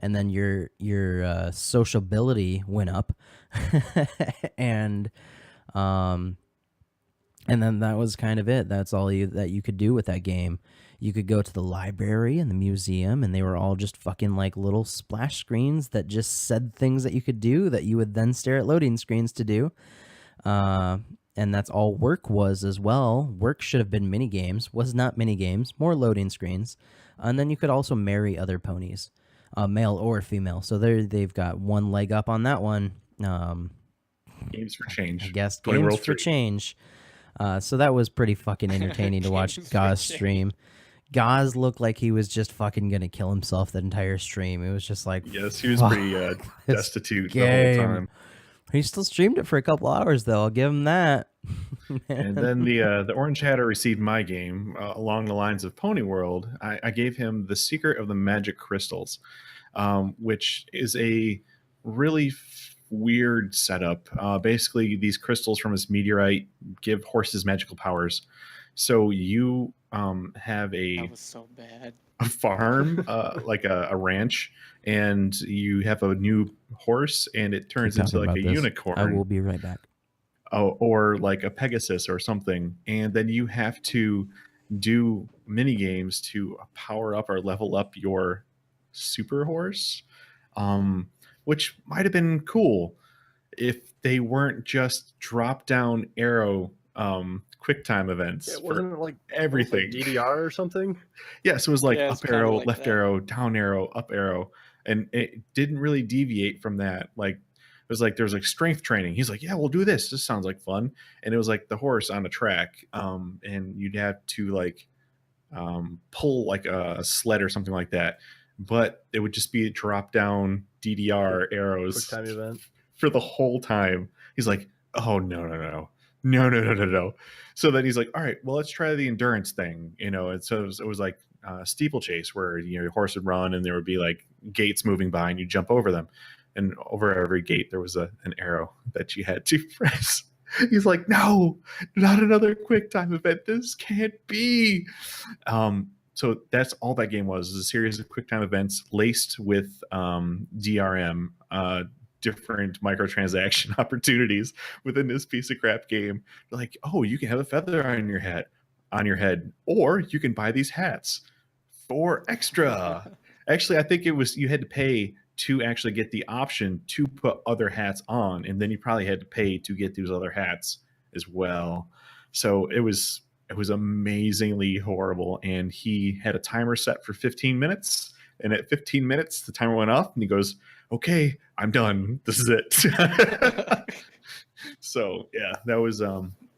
then your sociability went up, and then that was kind of it. That's all that you could do with that game. You could go to the library and the museum, and they were all just fucking like little splash screens that just said things that you could do that you would then stare at loading screens to do. And that's all work was as well. Work should have been mini games, was not mini games, more loading screens. And then you could also marry other ponies, male or female. So they've got one leg up on that one. Games for change. I guess Toy games World for 3. change. So that was pretty fucking entertaining to watch Games for Gaz change. stream. Gaz looked like he was just fucking gonna kill himself that entire stream. It was just like, Yes, he was fuck pretty this destitute the whole game. time. He still streamed it for a couple hours though. I'll give him that. And then the Orange Hatter received my game along the lines of Pony World. I gave him The Secret of the Magic Crystals, which is a really weird setup. Basically, these crystals from this meteorite give horses magical powers. So you have That was so bad. a farm, like a ranch, and you have a new horse, and it turns Keep into talking like a about this. unicorn. I will be right back. Or like a Pegasus or something, and then you have to do mini games to power up or level up your super horse, which might have been cool if they weren't just drop down arrow quick time events It for wasn't it like everything. DDR or something. Yeah, so it was like Yeah, it's up kinda arrow, like left that. arrow, down arrow, up arrow, and it didn't really deviate from that. Like it was like there was like strength training. He's like, yeah, we'll do this. This sounds like fun. And it was like the horse on a track, and you'd have to like pull like a sled or something like that. But it would just be drop down DDR arrows Quick time event. for the whole time. He's like, oh no. So then he's like, all right, well, let's try the endurance thing, And so it was like steeplechase, where your horse would run and there would be like gates moving by and you jump over them, and over every gate there was an arrow that you had to press. He's like, no, not another quick time event. This can't be. So that's all that game was a series of quick time events laced with DRM, different microtransaction opportunities within this piece of crap game. Like, oh, you can have a feather on your head, or you can buy these hats for extra. Actually, I think it was you had to pay to actually get the option to put other hats on, and then you probably had to pay to get those other hats as well. So it was amazingly horrible, and he had a timer set for 15 minutes, and at 15 minutes the timer went off and he goes, okay, I'm done, this is it. So yeah, that was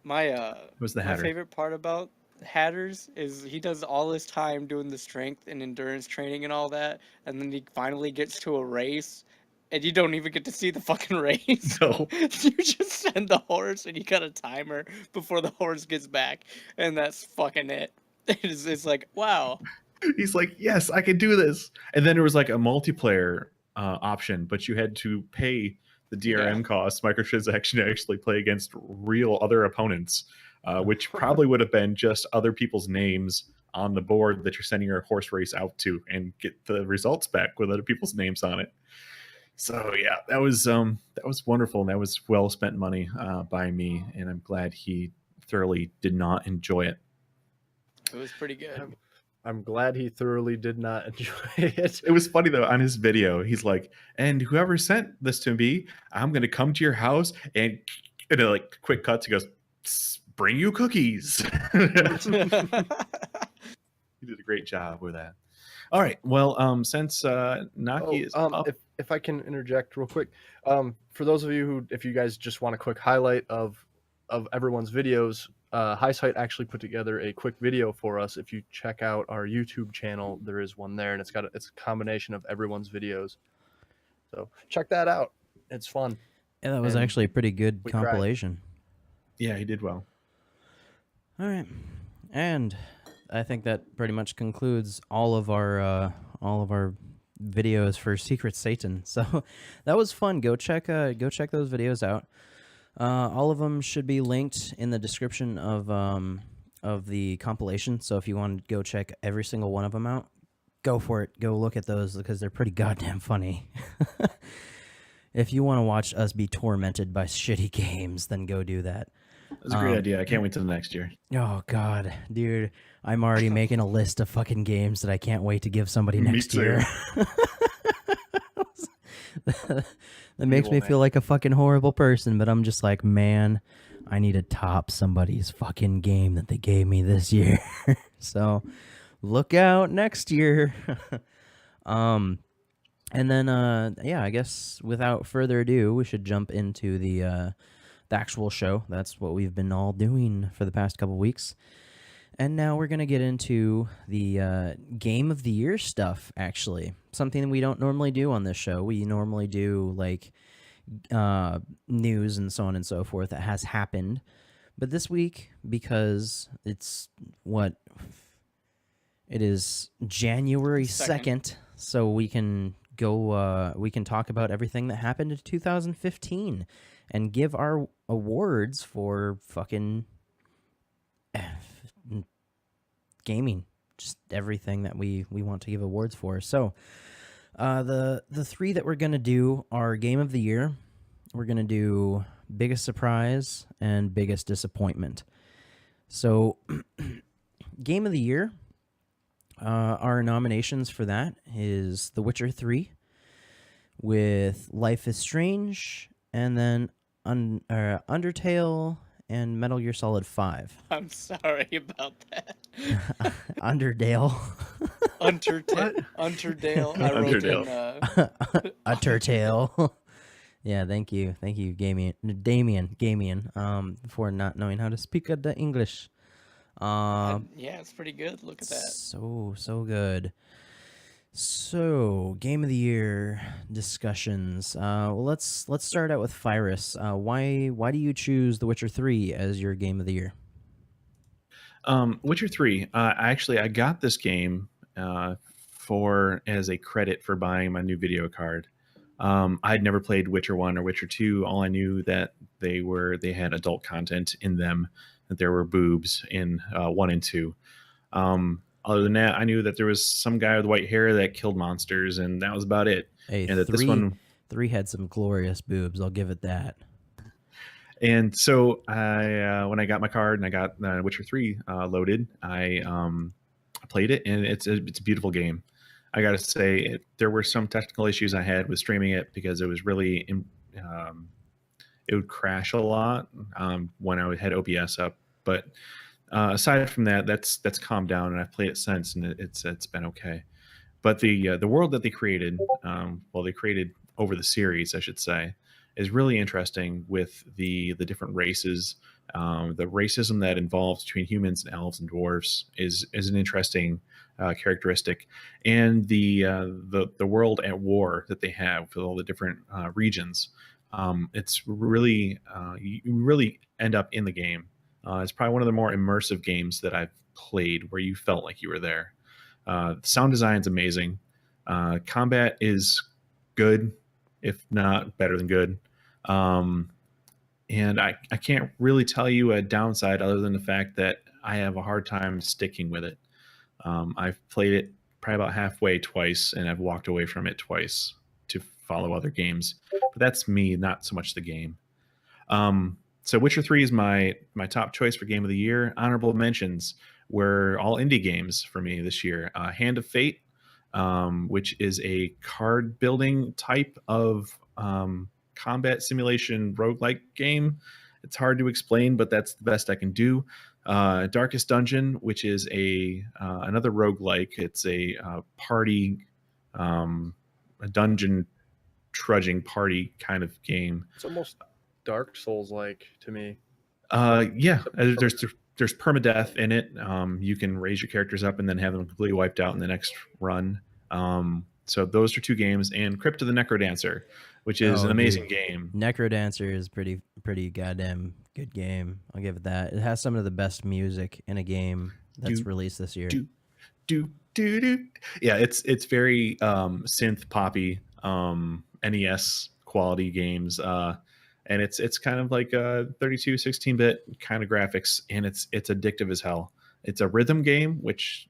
My was the my Hatter. favorite part about Hatters is he does all his time doing the strength and endurance training and all that, and then he finally gets to a race, and you don't even get to see the fucking race. So You just send the horse, and you got a timer before the horse gets back, and that's fucking it. It's like, wow. he's like, yes, I can do this. And then there was like a multiplayer option, but you had to pay the DRM costs, microtransaction, to actually play against real other opponents, which probably would have been just other people's names on the board that you're sending your horse race out to, and get the results back with other people's names on it. So yeah, that was wonderful, and that was well spent money by me, and I'm glad he thoroughly did not enjoy it. It was pretty good. I'm glad he thoroughly did not enjoy it. It was funny though, on his video, he's like, and whoever sent this to me, I'm gonna come to your house, and like quick cuts, he goes, bring you cookies. He did a great job with that. All right, well, since Naki is up, If I can interject real quick, for those of you who, if you guys just want a quick highlight of everyone's videos, Highsight actually put together a quick video for us. If you check out our YouTube channel, there is one there, and it's a combination of everyone's videos. So check that out. It's fun. Yeah, that was And actually a pretty good we cried. compilation. Yeah, he did well. All right, and I think that pretty much concludes all of our videos for Secret Satan. So that was fun. Go check those videos out. All of them should be linked in the description of the compilation. So if you want to go check every single one of them out, go for it. Go look at those because they're pretty goddamn funny. If you want to watch us be tormented by shitty games, then go do that. That's a great idea. I can't wait till the next year. Oh God, dude, I'm already making a list of fucking games that I can't wait to give somebody next year. That makes me feel like a fucking horrible person, but I'm just like, man, I need to top somebody's fucking game that they gave me this year. So look out next year. And then yeah, I guess without further ado, we should jump into the actual show. That's what we've been all doing for the past couple weeks. And now we're going to get into the Game of the Year stuff, actually. Something that we don't normally do on this show. We normally do, like, news and so on and so forth that has happened. But this week, because it's, it is January 2nd, so we can go, we can talk about everything that happened in 2015 and give our awards for fucking gaming, just everything that we want to give awards for. So the three that we're going to do are Game of the Year, we're going to do Biggest Surprise, and Biggest Disappointment. So Game of the Year, our nominations for that is The Witcher 3 with Life is Strange, and then Undertale and Metal Gear Solid 5. I'm sorry about that. Underdale. Undertale. I wrote in, Undertale. Yeah, thank you, Damien, for not knowing how to speak the English. yeah, it's pretty good. Look at that. So good. So, Game of the Year discussions. Well, let's start out with Phyrus. Why do you choose The Witcher 3 as your Game of the Year? Witcher 3. I got this game as a credit for buying my new video card. I'd never played Witcher 1 or Witcher 2. All I knew that they had adult content in them, that there were boobs in 1 and 2. Other than that, I knew that there was some guy with white hair that killed monsters, and that was about it. Hey, and that this one 3 had some glorious boobs. I'll give it that. And so when I got my card and I got Witcher 3 loaded, I played it, and it's a beautiful game. I got to say, there were some technical issues I had with streaming it because it was really it would crash a lot when I had OBS up. But aside from that, that's calmed down, and I've played it since, and it's been okay. But the world that they created, they created over the series, I should say, is really interesting with the different races. The racism that involves between humans and elves and dwarves is an interesting characteristic, and the world at war that they have with all the different regions. It's really you really end up in the game. It's probably one of the more immersive games that I've played where you felt like you were there. The sound design's amazing. Combat is good, if not better than good. And I can't really tell you a downside other than the fact that I have a hard time sticking with it. I've played it probably about halfway twice, and I've walked away from it twice to follow other games. But that's me, not so much the game. So Witcher 3 is my top choice for Game of the Year. Honorable mentions were all indie games for me this year. Hand of Fate, which is a card building type of combat simulation roguelike game. It's hard to explain, but that's the best I can do. Darkest Dungeon, which is another roguelike. It's a party, a dungeon trudging party kind of game. It's almost Dark Souls like to me. Yeah, there's permadeath in it. You can raise your characters up and then have them completely wiped out in the next run. So those are 2 games, and Crypt of the Necrodancer, which is an amazing game. Necrodancer is pretty goddamn good game. I'll give it that. It has some of the best music in a game that's released this year. Do. Yeah, it's very synth poppy, NES quality games. And it's kind of like a 32 16-bit kind of graphics, and it's addictive as hell. It's a rhythm game, which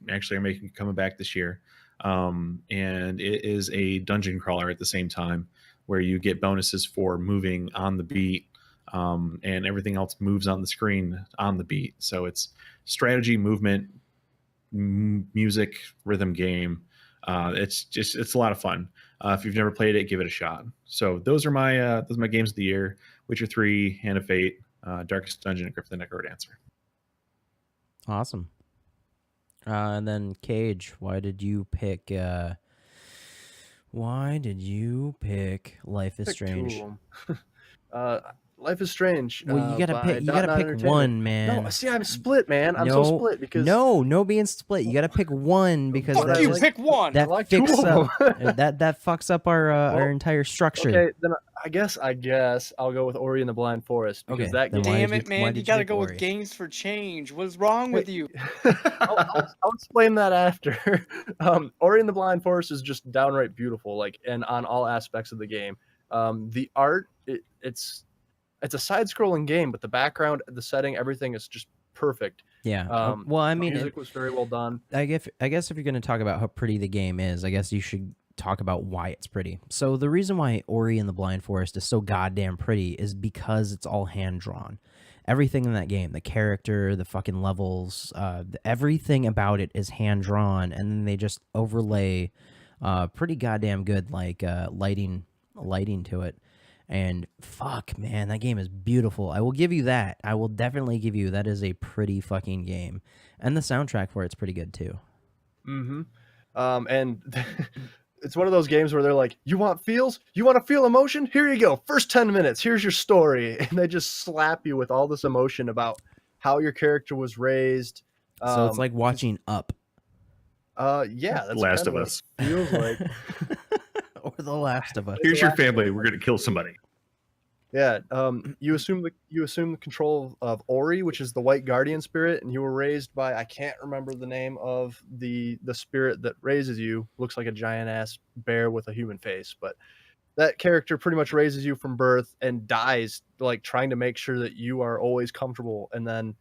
actually are making coming back this year, and it is a dungeon crawler at the same time, where you get bonuses for moving on the beat, and everything else moves on the screen on the beat. So it's strategy, movement, music, rhythm game. It's a lot of fun. If you've never played it, give it a shot. So those are my games of the year: Witcher 3, Hand of Fate, Darkest Dungeon, and Crypt of the Necrodancer. Awesome. And then Cage, why did you pick Life is Strange? Life is Strange. Well, you gotta pick one, man. No, see, I'm split, man. I'm so split because no being split. You gotta pick one because Fuck you, pick one. That like fix two of up that fucks up our entire structure. Okay, then I guess I'll go with Ori and the Blind Forest because Okay, that then game. why Damn did it, you- why man! did You you gotta pick go with Ori? games for change. What's wrong with you? I'll explain that after. Ori and the Blind Forest is just downright beautiful, and on all aspects of the game. The art, it's a side-scrolling game, but the background, the setting, everything is just perfect. Yeah. Well, I mean, the music was very well done. I guess if you're going to talk about how pretty the game is, I guess you should talk about why it's pretty. So the reason why Ori and the Blind Forest is so goddamn pretty is because it's all hand-drawn. Everything in that game, the character, the fucking levels, everything about it is hand-drawn, and then they just overlay pretty goddamn good lighting to it. And fuck, man, that game is beautiful. I will give you that. I will definitely give you that is a pretty fucking game. And the soundtrack for it's pretty good too. Mm-hmm. And it's one of those games where they're like, you want feels? You want to feel emotion? Here you go. First 10 minutes. Here's your story. And they just slap you with all this emotion about how your character was raised. So it's like watching Up. Yeah. That's Last kind of what Us. it feels like. Or The Last of Us. Here's your family. We're gonna kill somebody. Yeah, you assume the control of Ori, which is the White Guardian spirit, and you were raised by, I can't remember the name of the spirit that raises you. Looks like a giant ass bear with a human face, but that character pretty much raises you from birth and dies trying to make sure that you are always comfortable. And then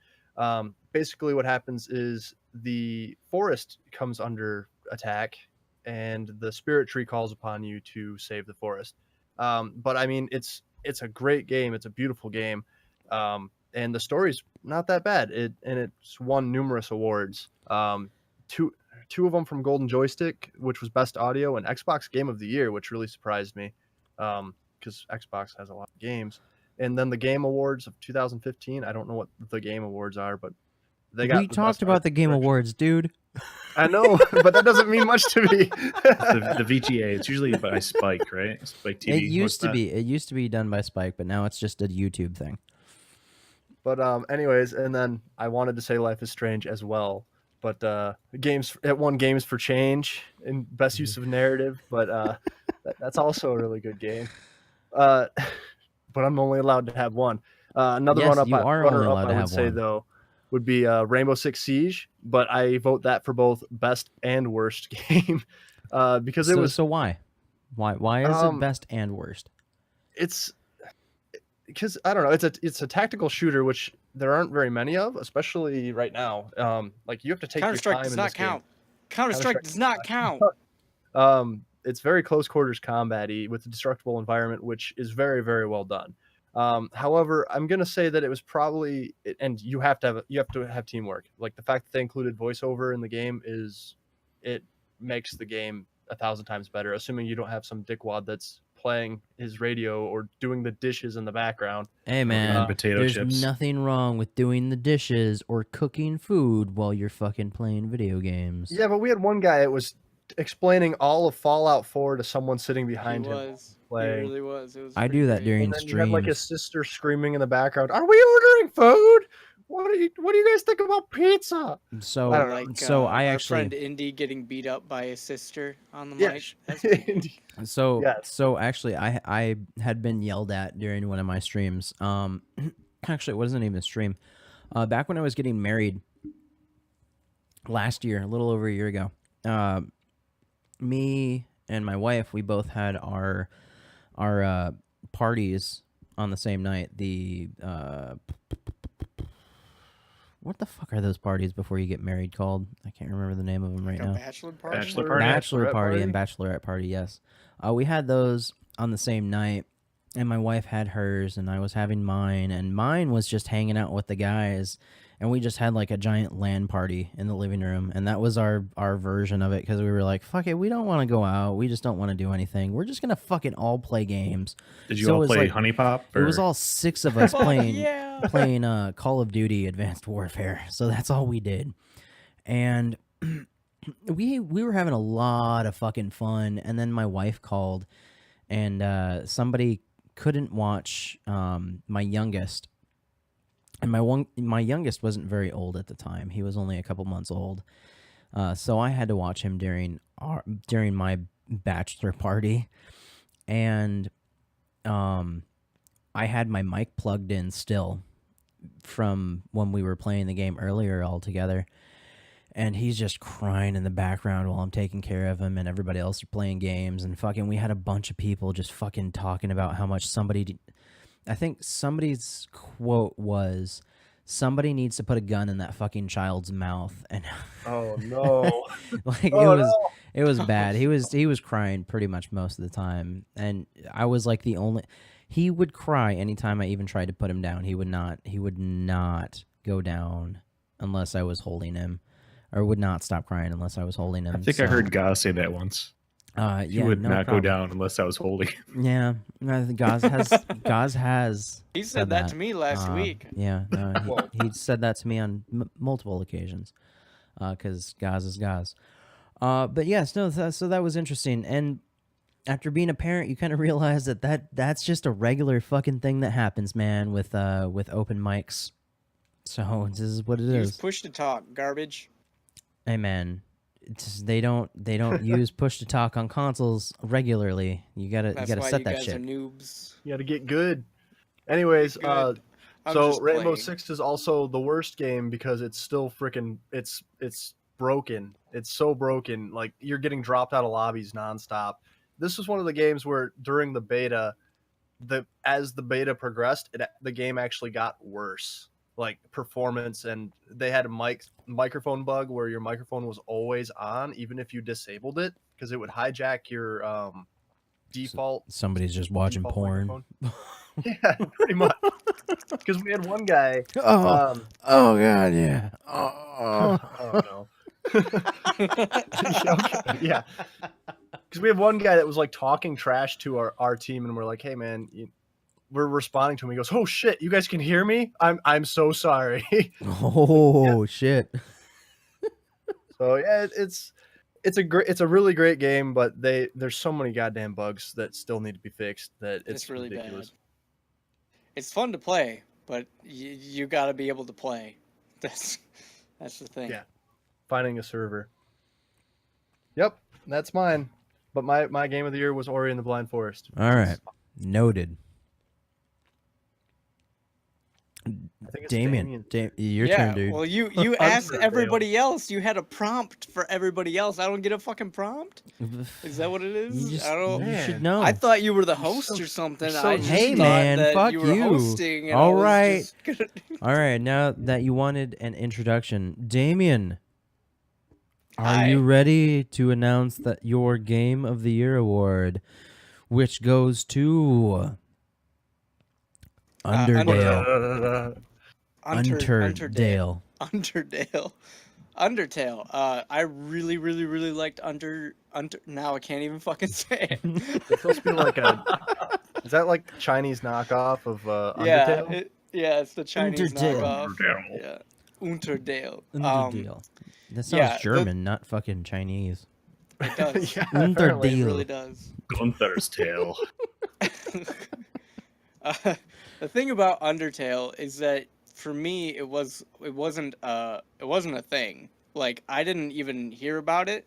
basically what happens is the forest comes under attack, and the spirit tree calls upon you to save the forest. But I mean, it's a great game. It's a beautiful game. And the story's not that bad. And it's won numerous awards. Two of them from Golden Joystick, which was Best Audio, and Xbox Game of the Year, which really surprised me because Xbox has a lot of games. And then the Game Awards of 2015. I don't know what the Game Awards are, but they got. We talked about the Game Awards, dude. I know, but that doesn't mean much to me. The VGA. It's usually by Spike, right? Spike TV. It used to be. It used to be done by Spike, but now it's just a YouTube thing. But anyways, and then I wanted to say Life is Strange as well. But it won Games for Change in Best Use of Narrative. But that's also a really good game. But I'm only allowed to have one. Another Yes, runner-up, you are only allowed to I would have say one. though would be Rainbow Six Siege. But I vote that for both best and worst game because it was. So why? Why is it best and worst? It's because I don't know. It's a tactical shooter, which there aren't very many of, especially right now. You have to take your Counter-Strike time does in not this game. count. Counter-Strike does not count. It's very close quarters combat-y with a destructible environment, which is very, very well done. However, I'm gonna say that it was probably, and you have to have teamwork. Like the fact that they included voiceover in the game it makes the game 1,000 times better. Assuming you don't have some dickwad that's playing his radio or doing the dishes in the background. Hey man, potato there's chips. nothing wrong with doing the dishes or cooking food while you're fucking playing video games. Yeah, but we had one guy. It was explaining all of Fallout 4 to someone sitting behind He him. was. He playing. really was. It was. I pretty do that great. during And then you had like his streams. sister screaming in the background, "Are we ordering food? What do you guys think about pizza?" So, I don't know. Like so I our actually, friend Indy getting beat up by his sister on the Yeah. mic. That's pretty good. so, Yes. so actually, I had been yelled at during one of my streams. Actually, it wasn't even a stream. Back when I was getting married last year, a little over a year ago, me and my wife, we both had our parties on the same night. The what the fuck are those parties before you get married called? I can't remember the name of them right Like a now. bachelor party. Bachelor party? Bachelor Bachelorette party and party? bachelorette party. Yes, we had those on the same night, and my wife had hers, and I was having mine, and mine was just hanging out with the guys, and we just had like a giant LAN party in the living room, and that was our version of it because we were like, fuck it, we don't want to go out, we just don't want to do anything, we're just gonna fucking all play games. Did you So it all was play like- Honey Pop? It was all 6 of us Oh, playing yeah. playing Call of Duty Advanced Warfare. So that's all we did. And we were having a lot of fucking fun, and then my wife called, and somebody couldn't watch my youngest. And my youngest wasn't very old at the time. He was only a couple months old. So I had to watch him during my bachelor party. And I had my mic plugged in still from when we were playing the game earlier all together, and he's just crying in the background while I'm taking care of him, and everybody else are playing games, and fucking we had a bunch of people just fucking talking about how much I think somebody's quote was, somebody needs to put a gun in that fucking child's mouth, and Oh no! like Oh, it was bad. He was crying pretty much most of the time, and I was like the only. He would cry anytime I even tried to put him down. He would not go down unless I was holding him, or would not stop crying unless I was holding him. I think I So, heard Gaz say that once. Yeah, He would no not problem. go down unless I was holding him. Yeah, I think Gaz has. He said that to me last week. Yeah, no, Whoa. he said that to me on multiple occasions, because Gaz is Gaz. But yes, no, so that was interesting. And after being a parent, you kind of realize that's just a regular fucking thing that happens, man, with open mics. So this is what it Use is. push to talk. Garbage. Hey, man, they don't use push to talk on consoles regularly. You gotta That's set why that you guys shit. are noobs. You got to get good. Anyways, Good. I'm so just Rainbow playing. Six is also the worst game because it's still freaking it's broken. It's so broken. Like you're getting dropped out of lobbies nonstop. This was one of the games where during the beta, as the beta progressed, the game actually got worse. Like performance, and they had a microphone bug where your microphone was always on, even if you disabled it, because it would hijack your default. Somebody's just watching default porn. microphone. Yeah, pretty much. Because we had one guy. Oh god, yeah. Oh. Oh no. Yeah. Because we have one guy that was like talking trash to our team, and we're like, "Hey, man," we're responding to him. He goes, "Oh shit, you guys can hear me? I'm so sorry." Oh shit. So yeah, it's a really great game, but there's so many goddamn bugs that still need to be fixed that it's really ridiculous. bad. It's fun to play, but you got to be able to play. That's the thing. Yeah. Finding a server. Yep, that's mine. But my game of the year was Ori and the Blind Forest. All right. Noted. I think it's Damien, your yeah, turn, dude. well, you asked Undertale. everybody else. You had a prompt for everybody else. I don't get a fucking prompt. Is that what it is? You just- I don't. you Man. should know. I thought you were the host or something. you're so I just Hey, thought man, that fuck you were you. hosting. And All I was right. just gonna- All right, now that you wanted an introduction, Damien, are you Hi. ready to announce that your Game of the Year award, which goes to Undertale? Undertale. Undertale. Undertale. I really, really, really liked Under. Now I can't even fucking say it. It's supposed to be like is that like Chinese knockoff of yeah, Undertale? it's the Chinese Undertale. knockoff. Undertale. Yeah, Unterdale. Undertale. That sounds yeah, German, not fucking Chinese. It does. Yeah, Underdeal. apparently. It really does. Gunther's tale. The thing about Undertale is that for me it wasn't a thing. Like I didn't even hear about it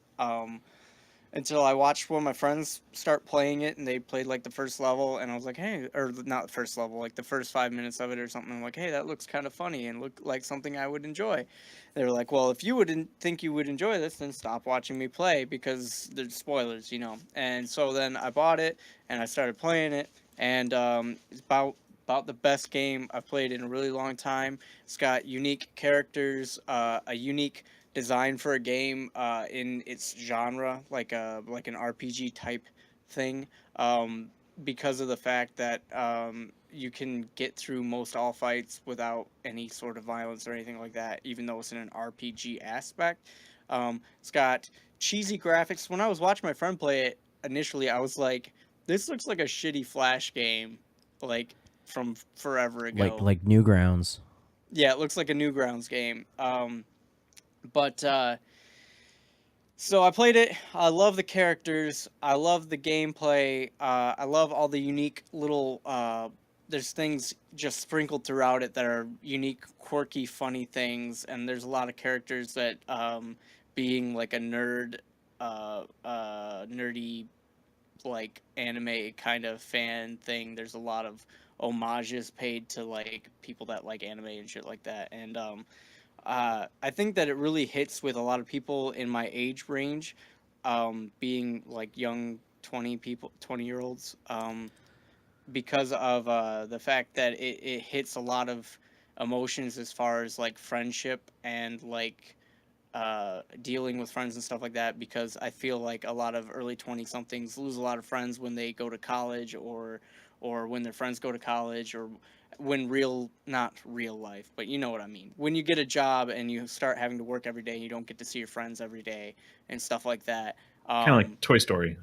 until I watched one of my friends start playing it, and they played like the first level, and I was like, hey, or not the first level, like the first 5 minutes of it or something. I'm like, hey, that looks kind of funny and look like something I would enjoy. They were like, well, if you wouldn't think you would enjoy this, then stop watching me play because there's spoilers, you know. And so then I bought it and I started playing it, and it's about the best game I've played in a really long time. It's got unique characters, a unique design for a game in its genre, like an RPG type thing, because of the fact that you can get through most all fights without any sort of violence or anything like that, even though it's in an RPG aspect. It's got cheesy graphics. When I was watching my friend play it initially, I was like, this looks like a shitty Flash game, like from forever ago. Like Newgrounds. Yeah, it looks like a Newgrounds game. But so I played it. I love the characters. I love the gameplay. I love all the unique little. There's things just sprinkled throughout it that are unique, quirky, funny things, and there's a lot of characters that, being like a nerd, nerdy, like anime kind of fan thing. There's a lot of homages paid to like people that like anime and shit like that, and I think that it really hits with a lot of people in my age range, being like young 20-year-olds, because of the fact that it hits a lot of emotions as far as like friendship and like dealing with friends and stuff like that, because I feel like a lot of early 20-somethings lose a lot of friends when they go to college, or when their friends go to college, or when not real life, but you know what I mean. When you get a job and you start having to work every day, and you don't get to see your friends every day and stuff like that. Kind of like Toy Story.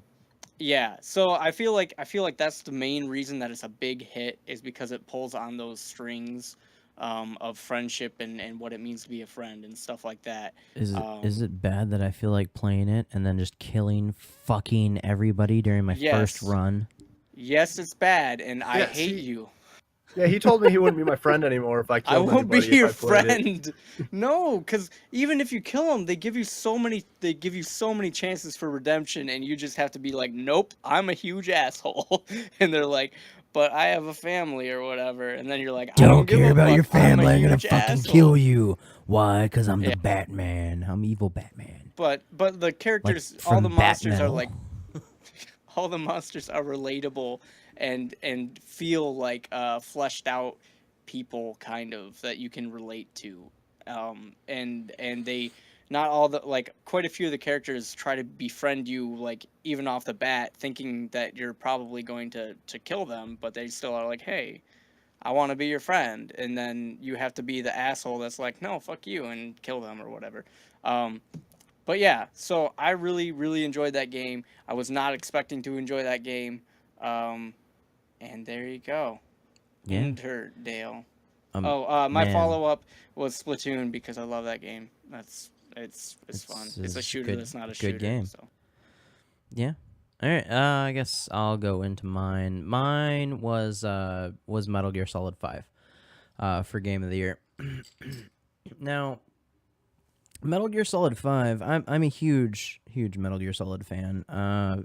Yeah, so I feel like that's the main reason that it's a big hit, is because it pulls on those strings of friendship and what it means to be a friend and stuff like that. Is it bad that I feel like playing it and then just killing fucking everybody during my first run? Yes, it's bad, and I hate you. Yeah, he told me he wouldn't be my friend anymore if I killed I won't be anybody your if I played it. friend. No, because even if you kill them, they give you so many chances for redemption, and you just have to be like, nope, I'm a huge asshole. And they're like, but I have a family or whatever, and then you're like, I don't care give a about fuck. your family. I'm gonna huge fucking asshole. kill you. Why? Because I'm the Batman. I'm evil Batman. But the characters, Like all the from monsters are Batmetal. like, all the monsters are relatable and feel like fleshed out people, kind of, that you can relate to, and they, not all the, like, quite a few of the characters try to befriend you, like, even off the bat, thinking that you're probably going to kill them, but they still are like, hey, I want to be your friend, and then you have to be the asshole that's like, no, fuck you, and kill them or whatever. But yeah, so I really, really enjoyed that game. I was not expecting to enjoy that game. And there you go. Yeah. Interdale. My My follow-up was Splatoon, because I love that game. It's fun. It's a shooter that's not a shooter. Good game. So. Yeah. All right. I guess I'll go into mine. Mine was Metal Gear Solid 5, for Game of the Year. Now, Metal Gear Solid 5. I'm a huge Metal Gear Solid fan.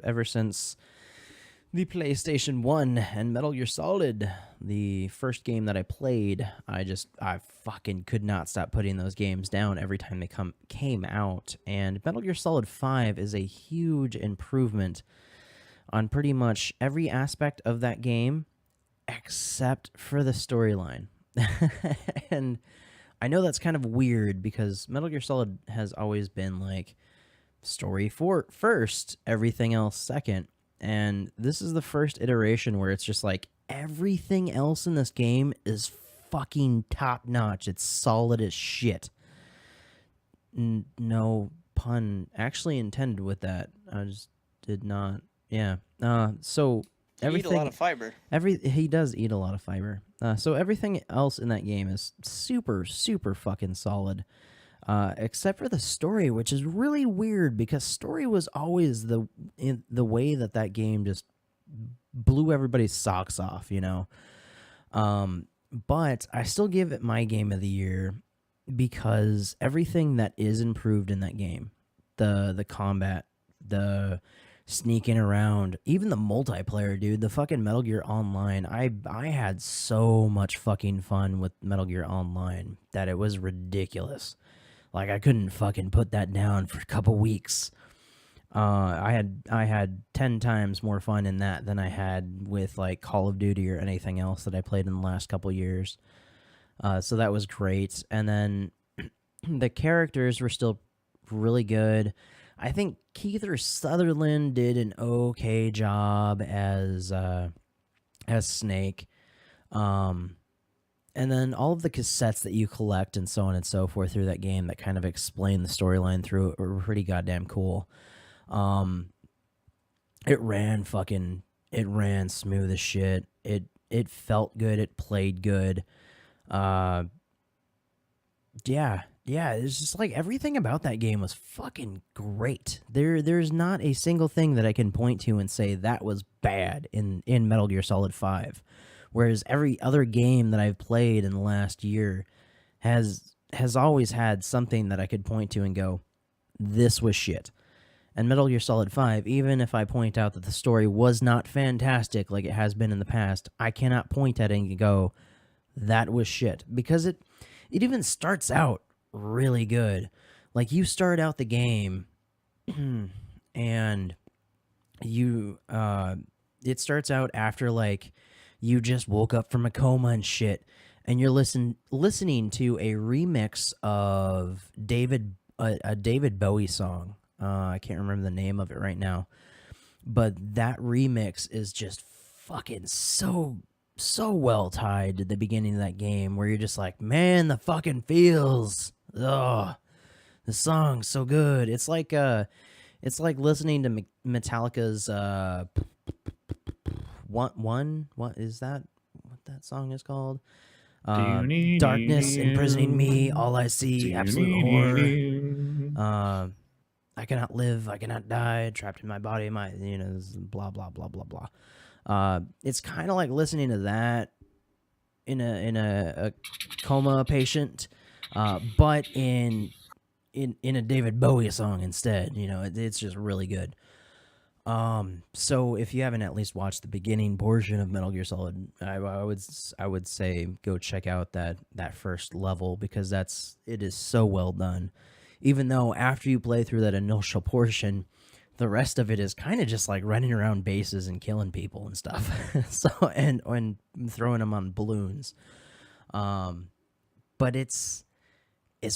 Ever since the PlayStation 1 and Metal Gear Solid, the first game that I played, I fucking could not stop putting those games down every time they came out. And Metal Gear Solid 5 is a huge improvement on pretty much every aspect of that game, except for the storyline. And I know that's kind of weird, because Metal Gear Solid has always been like story first, everything else second. And this is the first iteration where it's just like everything else in this game is fucking top notch. It's solid as shit. No pun actually intended with that. I just did not. Yeah. So everything. You eat a lot of fiber. He does eat a lot of fiber. So everything else in that game is super, super fucking solid. except for the story, which is really weird because story was always the way that game just blew everybody's socks off, you know. But I still give it my game of the year because everything that is improved in that game, the combat, the sneaking around, even the multiplayer, dude, the fucking Metal Gear Online. I had so much fucking fun with Metal Gear Online that it was ridiculous. Like, I couldn't fucking put that down for a couple weeks. I had 10 times more fun in that than I had with like Call of Duty or anything else that I played in the last couple years. So that was great. And then the characters were still really good. I think Kiefer Sutherland did an okay job as Snake. And then all of the cassettes that you collect and so on and so forth through that game that kind of explain the storyline through it were pretty goddamn cool. It ran smooth as shit. It felt good. It played good. Yeah, it's just like everything about that game was fucking great. There's not a single thing that I can point to and say that was bad in Metal Gear Solid 5. Whereas every other game that I've played in the last year has always had something that I could point to and go, this was shit. And Metal Gear Solid 5, even if I point out that the story was not fantastic like it has been in the past, I cannot point at it and go, that was shit. Because it even starts out really good. Like, you start out the game and you it starts out after like you just woke up from a coma and shit, and you're listening to a remix of a David Bowie song. I can't remember the name of it right now, but that remix is just fucking so well tied to the beginning of that game, where you're just like, man, the fucking feels. Oh, the song's so good. It's like listening to Metallica's what is that? What that song is called? Darkness imprisoning me. All I see, absolute horror. I cannot live. I cannot die. Trapped in my body. Blah blah blah blah blah. It's kind of like listening to that in a coma patient, but in a David Bowie song instead. You know, it's just really good. So if you haven't at least watched the beginning portion of Metal Gear Solid, I would say go check out that first level, because it is so well done. Even though after you play through that initial portion, the rest of it is kind of just like running around bases and killing people and stuff. So and throwing them on balloons. But it's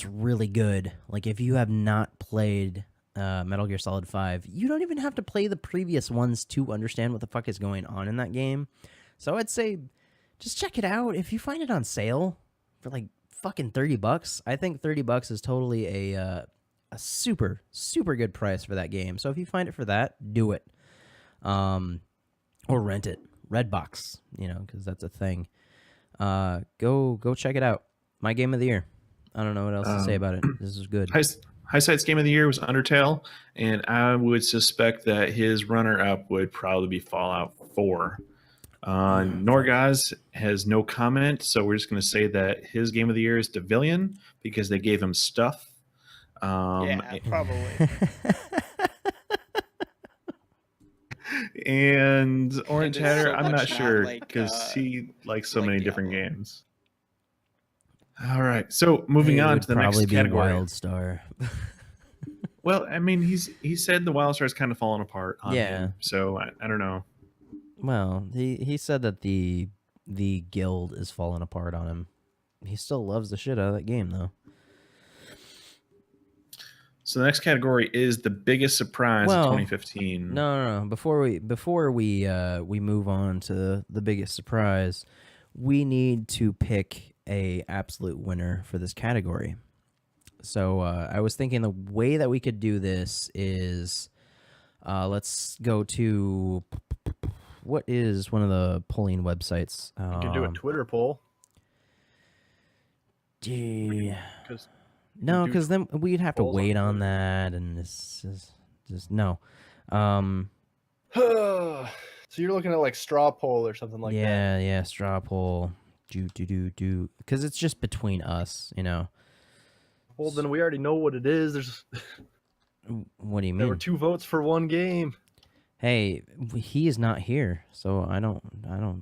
really good. Like, if you have not played Metal Gear Solid 5, you don't even have to play the previous ones to understand what the fuck is going on in that game. So I'd say just check it out. If you find it on sale for like fucking $30, I think $30 is totally a super good price for that game. So if you find it for that, do it. Or rent it. Redbox, because that's a thing. Go check it out. My game of the year. I don't know what else to say about it. This is good. Highsight's game of the year was Undertale, and I would suspect that his runner-up would probably be Fallout 4. Norgoz has no comment, so we're just going to say that his game of the year is Devilian, because they gave him stuff. Yeah, probably. And Orange And there's Hatter, so I'm not much sure, not like, because he likes so like many different Diablo. games. All right, so moving It on would to the next probably be category. WildStar. Well, I mean, he said the WildStar's kind of fallen apart on Yeah. him, so I don't know. Well, he said that the guild is falling apart on him. He still loves the shit out of that game, though. So the next category is the biggest surprise of Well, 2015. No. Before we move on to the biggest surprise, we need to pick a absolute winner for this category. So I was thinking the way that we could do this is, let's go to, what is one of the polling websites? You can do a Twitter poll. Yeah. No, do because then we'd have to polls on wait on Twitter. that, and this is just no. So you're looking at like straw poll or something like that. Yeah, straw poll. Do. Because it's just between us, you know. Well, then we already know what it is. What do you There were mean? 2 votes for 1 game. Hey, he is not here, so I don't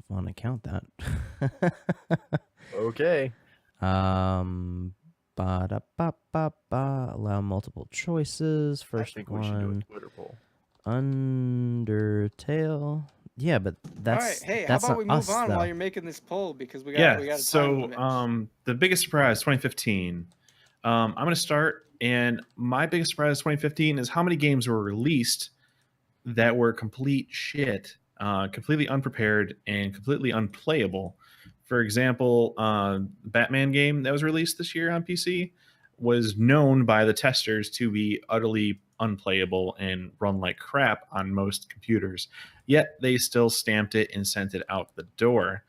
want to count that. Okay. Ba-da-ba-ba-ba. Allow multiple choices. First I think we should do a one, Twitter poll. Undertale. Yeah, but that's All right, hey, how that's about not we move us, on though. while you're making this poll because we got Yeah. time So limit. the biggest surprise 2015. I'm going to start, and my biggest surprise 2015 is how many games were released that were complete shit, completely unprepared, and completely unplayable. For example, Batman game that was released this year on PC was known by the testers to be utterly unplayable and run like crap on most computers. Yet they still stamped it and sent it out the door.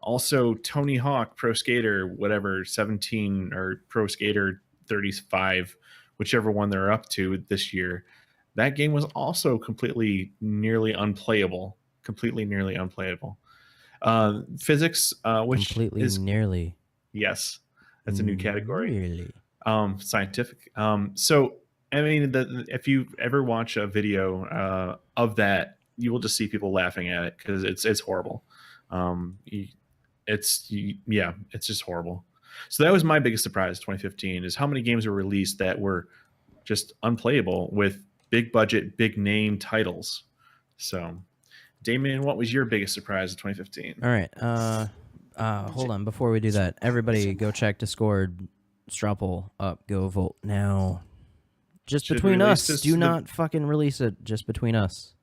Also, Tony Hawk Pro Skater, whatever, 17 or Pro Skater 35, whichever one they're up to this year, that game was also completely nearly unplayable. Physics, which Completely, is, nearly. yes, that's a new category. Nearly. Scientific. So I mean, if you ever watch a video of that, you will just see people laughing at it because it's horrible. It's just horrible. So that was my biggest surprise 2015 is how many games were released that were just unplayable with big budget, big name titles. So, Damien, what was your biggest surprise of 2015? All right. Hold on. Before we do that, everybody go check Discord. Straw poll up. Go vote now. Just Should between release us. this Do to the- not fucking release it. Just between us.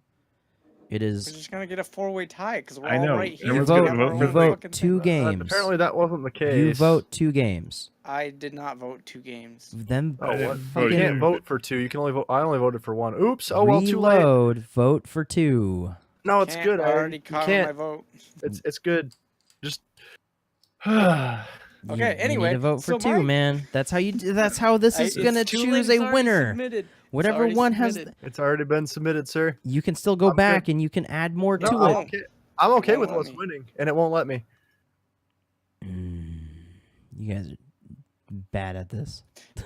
It We're is. just gonna get a 4-way tie because we're I all know. right here. You Everyone's vote. gonna vote You for vote fucking 2 thing. games. Apparently that wasn't the case. You vote 2 games. I did not vote 2 games. Then Oh, what? You fucking can't vote for 2. You can only vote. I only voted for 1. Oops. Oh well, too late. reload. Vote for 2. No, it's Can't- good. I already You counted my can't. vote. It's good. Just. You Okay, need anyway, to vote for so 2, my- man. That's how you. That's how this is It's gonna too late, choose it's a already winner. submitted. Whatever already one has. submitted. It's already been submitted, sir. You can still go I'm back good. and you can add more No, to I'm it. okay. I'm okay won't with let what's me. winning, and it won't let me. You guys are bad at this.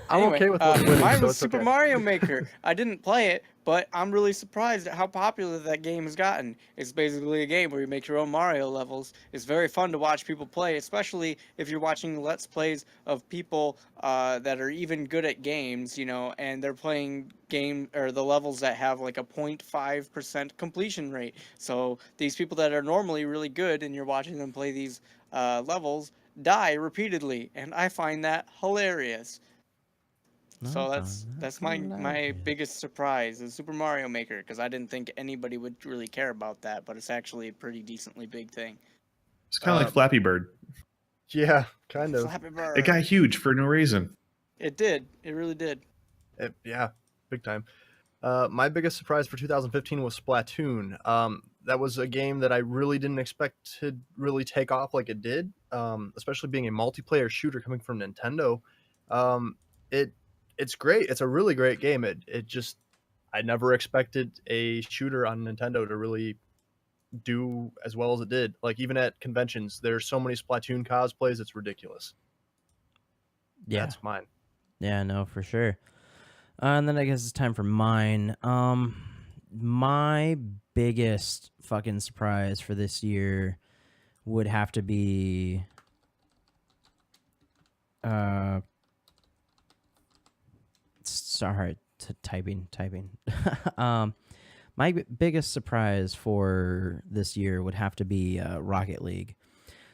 I'm Anyway, okay with what's winning. mine so was it's Super okay. Mario Maker. I didn't play it, but I'm really surprised at how popular that game has gotten. It's basically a game where you make your own Mario levels. It's very fun to watch people play, especially if you're watching Let's Plays of people that are even good at games, you know, and they're playing the levels that have like a 0.5% completion rate. So these people that are normally really good and you're watching them play these levels die repeatedly, and I find that hilarious. So that's my biggest surprise is Super Mario Maker because I didn't think anybody would really care about that, but it's actually a pretty decently big thing. It's kind of like Flappy Bird. Yeah, kind of. Flappy Bird. It got huge for no reason. It did. It really did. Yeah, big time. My biggest surprise for 2015 was Splatoon. That was a game that I really didn't expect to really take off like it did, especially being a multiplayer shooter coming from Nintendo. It's great. It's a really great game. I never expected a shooter on Nintendo to really do as well as it did. Like even at conventions, there's so many Splatoon cosplays, it's ridiculous. Yeah. That's mine. Yeah, no, for sure. And then I guess it's time for mine. My biggest fucking surprise for this year would have to be sorry, typing. My biggest surprise for this year would have to be Rocket League.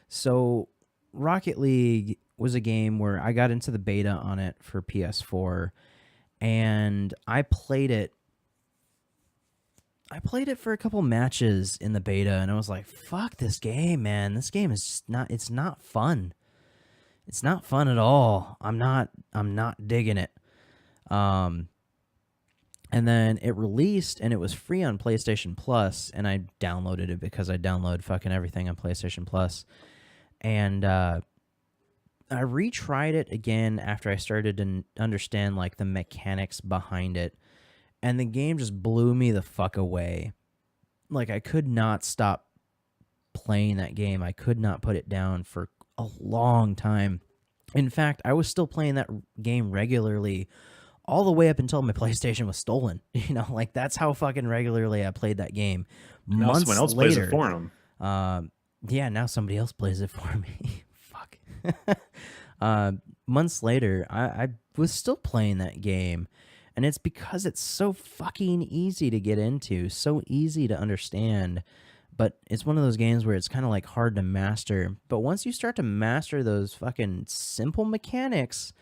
So Rocket League was a game where I got into the beta on it for PS4, and I played it for a couple matches in the beta, and I was like, fuck this game, man. This game is just it's not fun. It's not fun at all. I'm not digging it. And then it released and it was free on PlayStation Plus, and I downloaded it because I download fucking everything on PlayStation Plus. And I retried it again after I started to understand like the mechanics behind it, and the game just blew me the fuck away. Like I could not stop playing that game. I could not put it down for a long time. In fact, I was still playing that game regularly all the way up until my PlayStation was stolen. You know, like that's how fucking regularly I played that game. Now Months someone else later, plays it for him. yeah, now somebody else plays it for me. Fuck. Months later, I was still playing that game, and it's because it's so fucking easy to get into, so easy to understand. But it's one of those games where it's kind of like hard to master. But once you start to master those fucking simple mechanics,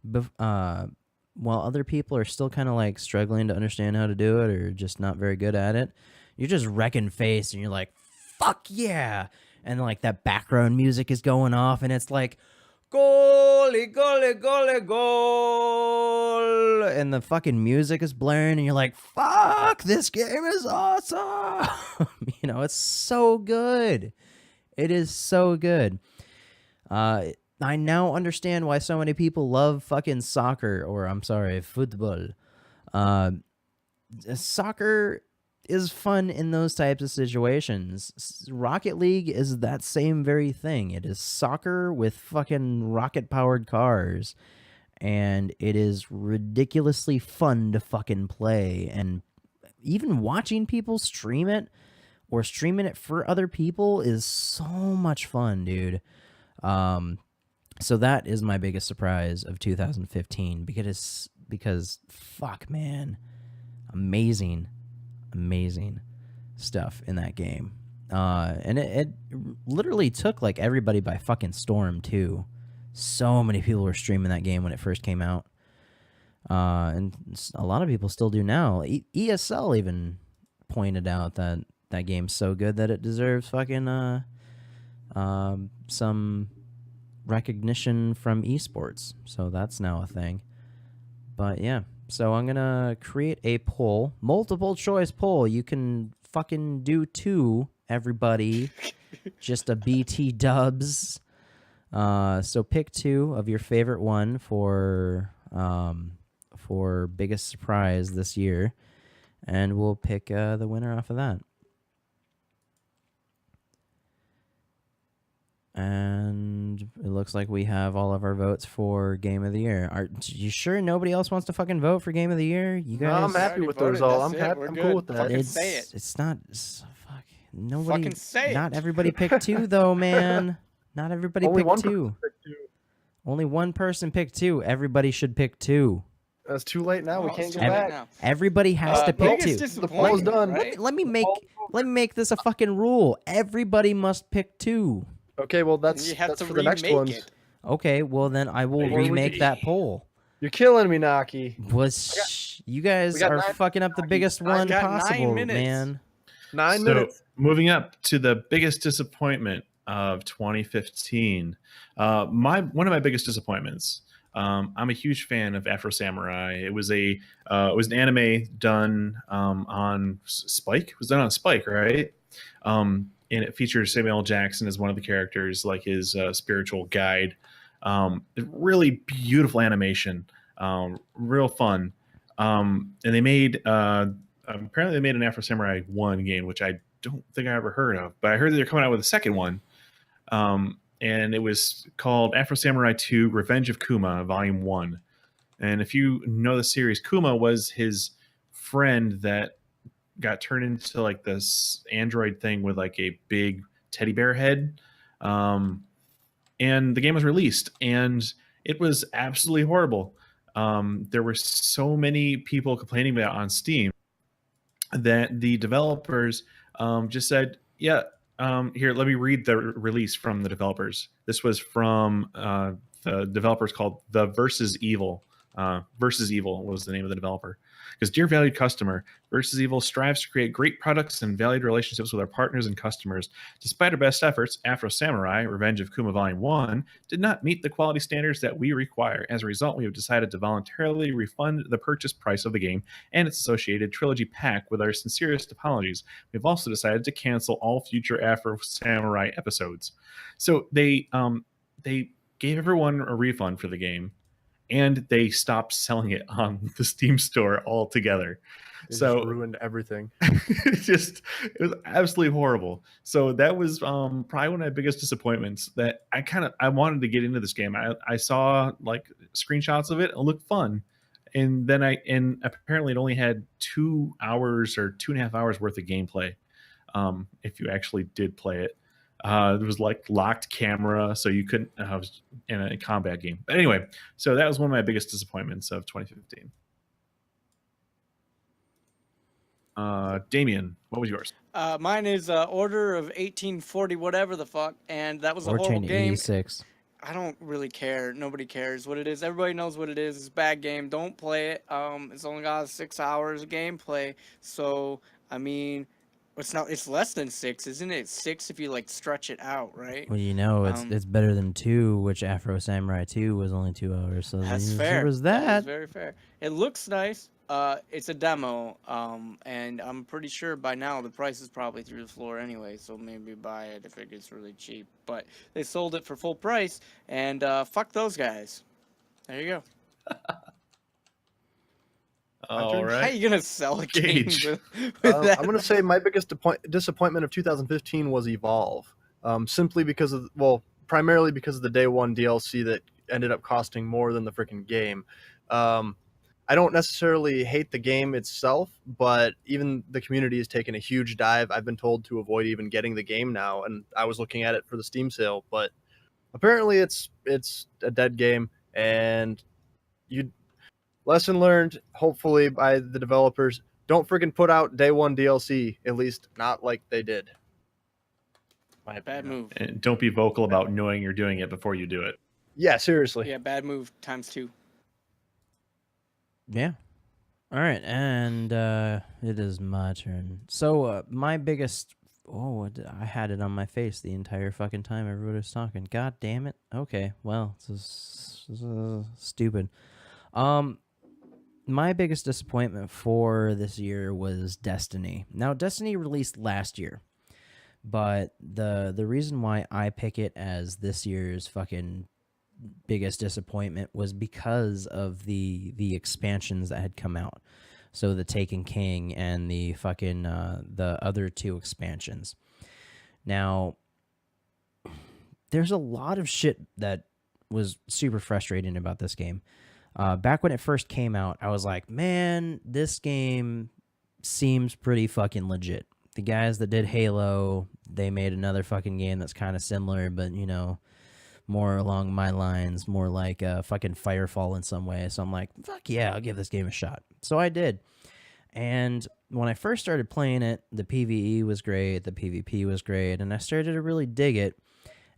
while other people are still kind of like struggling to understand how to do it or just not very good at it, you're just wrecking face and you're like, fuck yeah. And like that background music is going off and it's like, goalie, goalie, goalie, goal. And the fucking music is blaring and you're like, fuck, this game is awesome. You know, it's so good. It is so good. I now understand why so many people love fucking soccer, or I'm sorry, football. Soccer is fun in those types of situations. Rocket League is that same very thing. It is soccer with fucking rocket-powered cars, and it is ridiculously fun to fucking play. And even watching people stream it or streaming it for other people is so much fun, dude. So that is my biggest surprise of 2015 because fuck, man, amazing stuff in that game. And it literally took like everybody by fucking storm too. So many people were streaming that game when it first came out. And a lot of people still do now. ESL even pointed out that that game's so good that it deserves fucking some recognition from esports. So that's now a thing. But yeah. So I'm going to create a poll, multiple choice poll. You can fucking do 2, everybody. Just a BT dubs. So pick 2 of your favorite one for biggest surprise this year. And we'll pick the winner off of that. And it looks like we have all of our votes for Game of the Year. Are you sure nobody else wants to fucking vote for Game of the Year? You guys? No, I'm happy with the result. I'm cool with that. Fucking say it. It's not. Fuck. Nobody. Fucking say it. Not everybody picked 2 though, man. Not everybody Only picked one 2. person picked 2. Only one person picked 2. Everybody should pick 2. That's too late now. We Oh, can't it's go too late back. now. Everybody has to pick Biggest 2. The poll's disappointment, done. right? Let me make this a fucking rule. Everybody must pick 2. Okay, well that's You have that's to for the next remake ones. it. Okay, well then I will Or we remake could- that poll. You're killing me, Naki. You guys we got are 9 fucking up the biggest one got 9 possible, minutes. man. 9 So minutes. moving up to the biggest disappointment of 2015. One of my biggest disappointments. I'm a huge fan of Afro Samurai. It was an anime done on Spike. It was done on Spike, right? And it features Samuel L. Jackson as one of the characters, like his spiritual guide. Really beautiful animation, real fun. And they made apparently they made an Afro Samurai 1 game, which I don't think I ever heard of, but I heard that they're coming out with a second one. And it was called Afro Samurai 2 Revenge of Kuma Volume 1. And if you know the series, Kuma was his friend that got turned into like this android thing with like a big teddy bear head. And the game was released and it was absolutely horrible. There were so many people complaining about it on Steam that the developers just said, yeah, here, let me read the release from the developers. This was from the developers called The Versus Evil. Versus Evil was the name of the developer. Because dear valued customer, Versus Evil strives to create great products and valued relationships with our partners and customers. Despite our best efforts, Afro Samurai, Revenge of Kuma Volume 1, did not meet the quality standards that we require. As a result, we have decided to voluntarily refund the purchase price of the game and its associated trilogy pack with our sincerest apologies. We've also decided to cancel all future Afro Samurai episodes. So they gave everyone a refund for the game, and they stopped selling it on the Steam store altogether. They So just ruined everything. it was absolutely horrible. So that was probably one of my biggest disappointments, that I wanted to get into this game. I saw like screenshots of it. It looked fun. And then apparently it only had 2 hours or 2.5 hours worth of gameplay. If you actually did play it, there was like locked camera, so you couldn't. I was in a combat game. But anyway, so that was one of my biggest disappointments of 2015. Damien, what was yours? Mine is Order of 1840, whatever the fuck, and that was a Or horrible chain game. 86. I don't really care. Nobody cares what it is. Everybody knows what it is. It's a bad game. Don't play it. It's only got 6 hours of gameplay. So, I mean, it's less than 6, isn't it? It's 6 if you like stretch it out, right? Well, you know, it's better than 2, which Afro Samurai 2 was only 2 hours. So That's there fair. was That that. is very fair. It looks nice. It's a demo, and I'm pretty sure by now the price is probably through the floor anyway, so maybe buy it if it gets really cheap. But they sold it for full price, and fuck those guys. There you go. All How right. you gonna sell a game Gage. with that? I'm going to say my biggest disappointment of 2015 was Evolve. Simply because of, well, primarily because of the day one DLC that ended up costing more than the freaking game. I don't necessarily hate the game itself, but even the community has taken a huge dive. I've been told to avoid even getting the game now, and I was looking at it for the Steam sale, but apparently it's a dead game, and lesson learned, hopefully, by the developers, don't freaking put out day one DLC, at least not like they did. My Bad move. And don't be vocal about knowing you're doing it before you do it. Yeah, seriously. Yeah, bad move times 2. Yeah. All right, and it is my turn. So my biggest... Oh, I had it on my face the entire fucking time everybody was talking. God damn it. Okay, well, this is stupid. My biggest disappointment for this year was Destiny. Now, Destiny released last year, but the reason why I pick it as this year's fucking biggest disappointment was because of the expansions that had come out. So the Taken King and the fucking the other 2 expansions. Now, there's a lot of shit that was super frustrating about this game. Back when it first came out, I was like, man, this game seems pretty fucking legit. The guys that did Halo, they made another fucking game that's kind of similar, but, you know, more along my lines, more like fucking Firefall in some way. So I'm like, fuck yeah, I'll give this game a shot. So I did. And when I first started playing it, the PvE was great, the PvP was great, and I started to really dig it.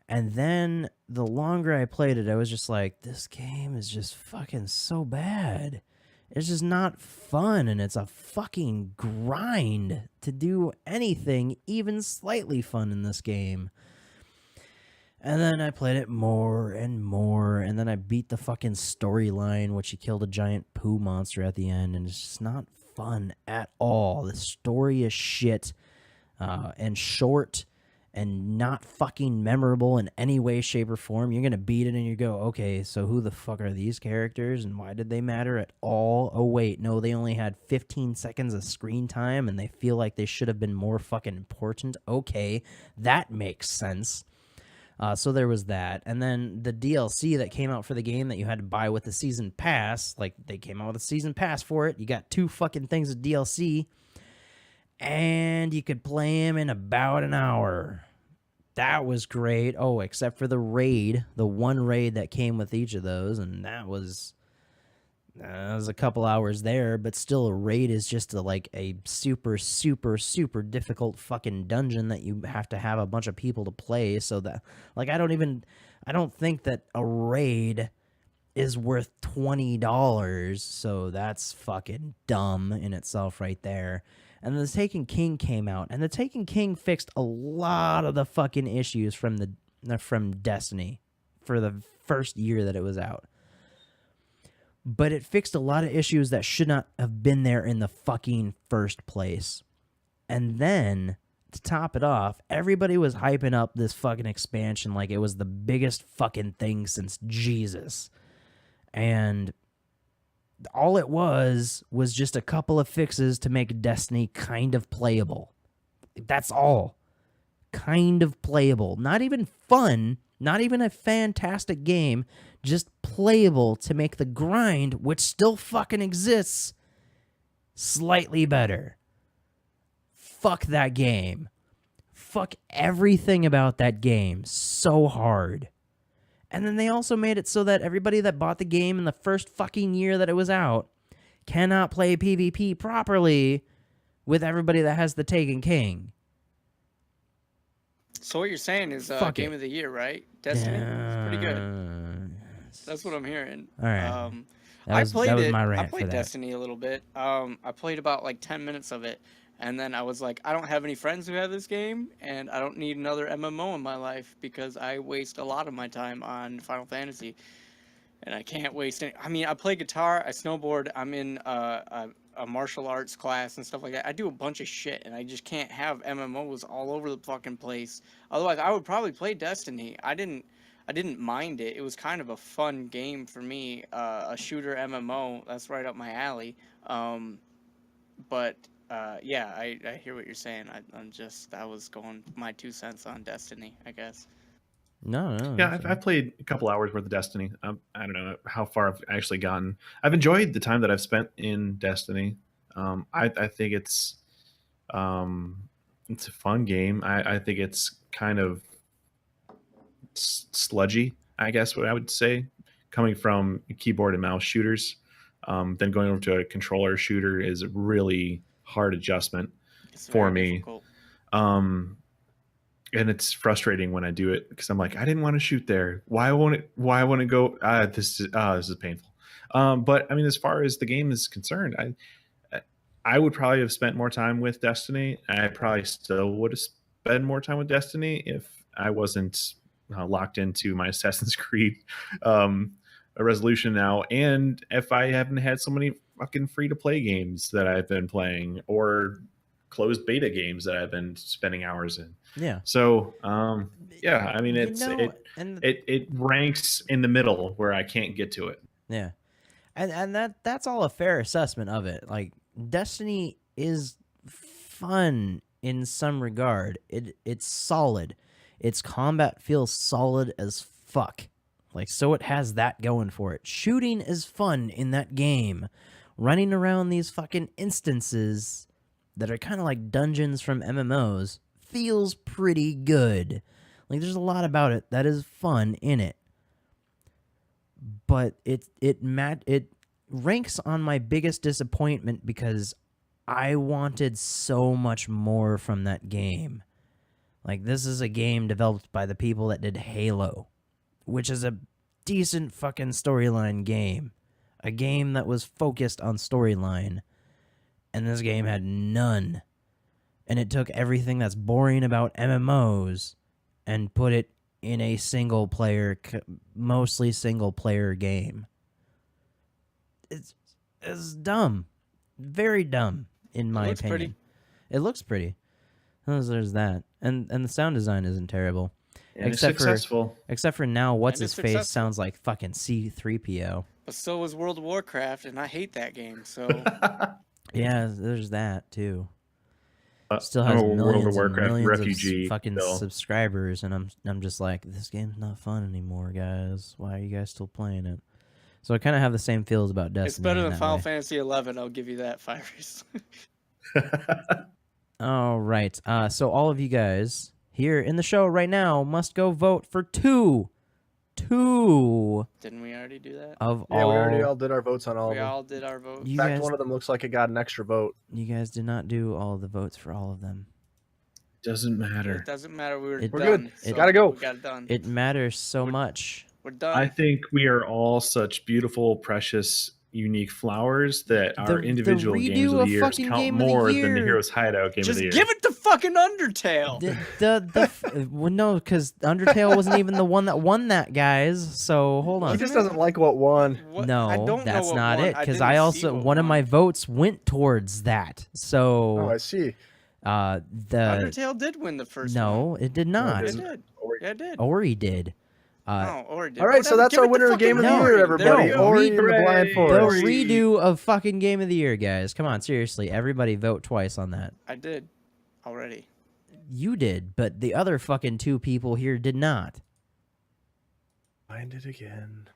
And then the longer I played it, I was just like, this game is just fucking so bad. It's just not fun, and it's a fucking grind to do anything even slightly fun in this game. And then I played it more and more, and then I beat the fucking storyline, which you killed a giant poo monster at the end, and it's just not fun at all. The story is shit, and short, and not fucking memorable in any way, shape, or form. You're gonna beat it and you go, okay, so who the fuck are these characters, and why did they matter at all? Oh wait, no, they only had 15 seconds of screen time, and they feel like they should have been more fucking important. Okay, that makes sense. So there was that. And then the DLC that came out for the game that you had to buy with the season pass, like they came out with a season pass for it. You got 2 fucking things of DLC, and you could play them in about an hour. That was great. Oh, except for the raid, the one raid that came with each of those, and that was a couple hours there, but still a raid is just a super, super, super difficult fucking dungeon that you have to have a bunch of people to play, so that, like, I don't think that a raid is worth $20, so that's fucking dumb in itself right there. And then the Taken King came out, and the Taken King fixed a lot of the fucking issues from Destiny for the first year that it was out. But it fixed a lot of issues that should not have been there in the fucking first place. And then to top it off, everybody was hyping up this fucking expansion like it was the biggest fucking thing since Jesus. And all it was just a couple of fixes to make Destiny kind of playable. That's all. Kind of playable. Not even fun, not even a fantastic game, just playable to make the grind, which still fucking exists, slightly better. Fuck that game. Fuck everything about that game so hard. And then they also made it so that everybody that bought the game in the first fucking year that it was out cannot play PvP properly with everybody that has the Taken King. So what you're saying is game of the year, right? Destiny. It's pretty good. That's what I'm hearing. All right. I played that was it. my rant I played for that. Destiny a little bit. I played about like 10 minutes of it, and then I was like, I don't have any friends who have this game, and I don't need another MMO in my life because I waste a lot of my time on Final Fantasy, and I can't waste any. I mean, I play guitar, I snowboard, I'm in a martial arts class and stuff like that. I do a bunch of shit, and I just can't have MMOs all over the fucking place. Otherwise, I would probably play Destiny. I didn't mind it. It was kind of a fun game for me, a shooter MMO. That's right up my alley. But yeah, I hear what you're saying. I was going my 2 cents on Destiny, I guess. No. Yeah, I've played a couple hours worth of Destiny. I don't know how far I've actually gotten. I've enjoyed the time that I've spent in Destiny. I think it's a fun game. I think it's kind of sludgy, I guess what I would say, coming from keyboard and mouse shooters. Then going over to a controller shooter is a really hard adjustment for me. And it's frustrating when I do it because I'm like, I didn't want to shoot there. Why won't it go? This is painful. But I mean, as far as the game is concerned, I would probably have spent more time with Destiny. I probably still would have spent more time with Destiny if I wasn't locked into my Assassin's Creed a resolution now, and if I haven't had so many fucking free to play games that I've been playing or closed beta games that I've been spending hours in. Yeah. So yeah, I mean it ranks in the middle where I can't get to it. Yeah. And that's all a fair assessment of it. Like, Destiny is fun in some regard. It's solid. Its combat feels solid as fuck. Like, so it has that going for it. Shooting is fun in that game. Running around these fucking instances that are kind of like dungeons from MMOs feels pretty good. Like, there's a lot about it that is fun in it. But it ranks on my biggest disappointment because I wanted so much more from that game. Like, this is a game developed by the people that did Halo, which is a decent fucking storyline game. A game that was focused on storyline. And this game had none. And it took everything that's boring about MMOs and put it in a single player, mostly single player game. It's dumb. Very dumb, in my opinion. Pretty. It looks pretty. There's that. And the sound design isn't terrible. And except for now, what's his face successful. sounds like fucking C-3PO. But so was World of Warcraft, and I hate that game. So yeah, there's that too. Still I'm has a World of millions and Warcraft millions refugee of fucking still. subscribers, and I'm just like, this game's not fun anymore, guys. Why are you guys still playing it? So I kind of have the same feels about Destiny. it's better than that Final way. Fantasy 11. I'll give you that, Phyrus. All right. So all of you guys here in the show right now must go vote for two Didn't we already do that? of Yeah, all. we already all did our votes on all We of them. all did our vote. You In fact, guys, one of them looks like it got an extra vote. you guys did not do all of the votes for all of them. Doesn't matter. It doesn't matter. We're We're done. good. So Gotta go. We got it done. It matters so much. We're done. I think we are all such beautiful, precious, unique flowers that our The individual redo games of of the year fucking count game of the more than year. the Heroes Hideout game Just of the year. give it to fucking Undertale. Well, no, because Undertale wasn't even the one that won that, guys. So hold He on. just doesn't like what won. What? No, I don't that's know what not won. it. Because didn't I see also what one of won. my votes went towards that. Oh, So I see. The Undertale did win the first one. no, it did not. It did. Yeah, it did. Ori did. Ori did. All right, so Whatever, that's give our it the winner of fucking Game of the No, Year, Ori. everybody. There we go. Ori and the Blind The Forest. redo of fucking Game of the Year, guys. Come on, seriously. Everybody vote twice on that. I did already. You did, but the other fucking 2 people here did not. Find it again.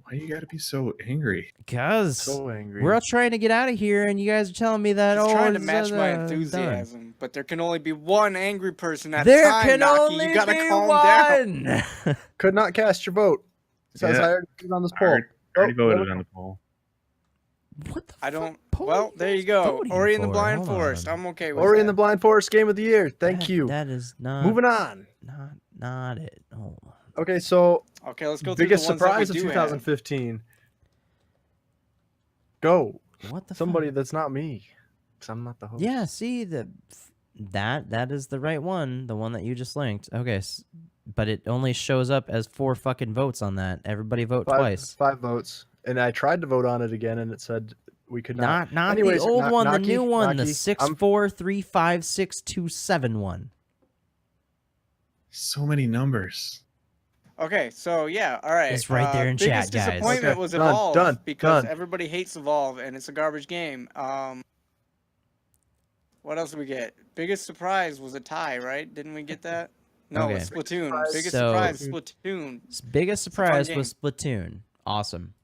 Why you gotta be so angry? Because So angry. we're all trying to get out of here, and you guys are telling me that, He's trying to it's, match my done. enthusiasm, but there can only be one angry person at There a time. can Naki. only You gotta be calm down. one. Could not cast your vote. Says Yeah. I already put it on this I poll. already Oh, voted on the poll. What the I fuck don't. poll Well, you there guys you go. voting Ori and the for? Blind Hold Forest. on. I'm okay with Ori that. and the Blind Forest Game of the Year. Thank you. That is not Moving on. not it. Hold on. Okay, so Okay, let's go through biggest the ones surprise that of we do have. 2015. Go. What the Somebody fuck? that's not me. Because I'm not the host. Yeah, see that is the right one, the one that you just linked. Okay, but it only shows up as 4 fucking votes on that. Everybody vote twice. 5 votes. And I tried to vote on it again, and it said we could not. Not Anyways, the old one, the Naki, new one, the Naki, 6435627 So many numbers. Okay, so yeah, all right. It's right there in biggest chat, guys. disappointment Okay, was done, Evolve done, because done. everybody hates Evolve and it's a garbage game. What else did we get? Biggest surprise was a tie, right? Didn't we get that? No, Okay. it's Splatoon. Biggest So- surprise, Splatoon. Biggest fun surprise game. was Splatoon. Awesome.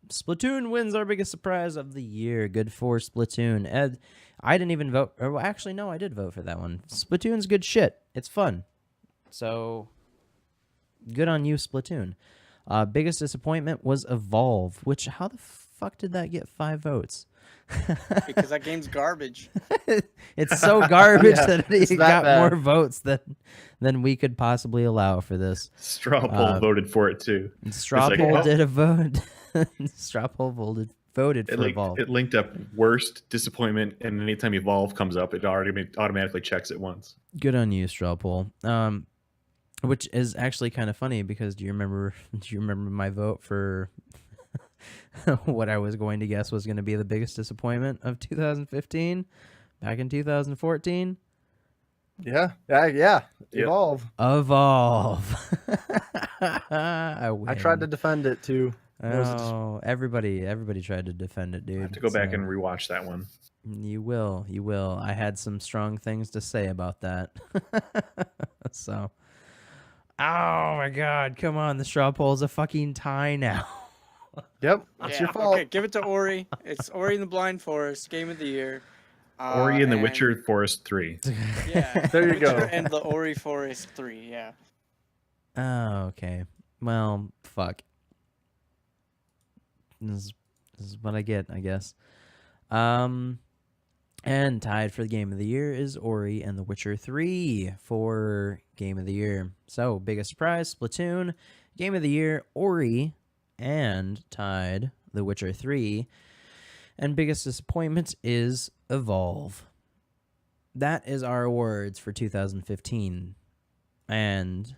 Splatoon wins our biggest surprise of the year. Good for Splatoon. Ed, I didn't even vote. Or well, actually, no, I did vote for that one. Splatoon's good shit. It's fun. So, good on you, Splatoon. Biggest disappointment was Evolve, which, how the fuck did that get 5 votes? Because that game's garbage. It's so garbage Yeah, that it's it got that bad. more votes than we could possibly allow for this. Straw poll voted for it too. Straw like, poll oh. did a vote. Straw poll voted for Evolve. It linked up worst disappointment, and anytime Evolve comes up, it automatically checks it once. Good on you, Straw poll. Which is actually kind of funny because do you remember my vote for what I was going to guess was going to be the biggest disappointment of 2015 back in 2014? Yeah. Yep. Evolve. Evolve. I I tried to defend it too. Oh, everybody tried to defend it, dude. I have to go back So, and rewatch that one. You will. I had some strong things to say about that. So, oh my God, come on! The straw poll is a fucking tie now. Yep. That's your fault. Okay, give it to Ori. It's Ori and the Blind Forest, Game of the Year. Ori and the Witcher Forest 3. Yeah. There you go. Witcher and the Ori Forest 3, yeah. Oh, okay. Well, fuck. This is what I get, I guess. And tied for the Game of the Year is Ori and The Witcher 3 for Game of the Year. So, biggest surprise, Splatoon. Game of the Year, Ori. And tied, The Witcher 3. And biggest disappointment is Evolve. That is our awards for 2015. And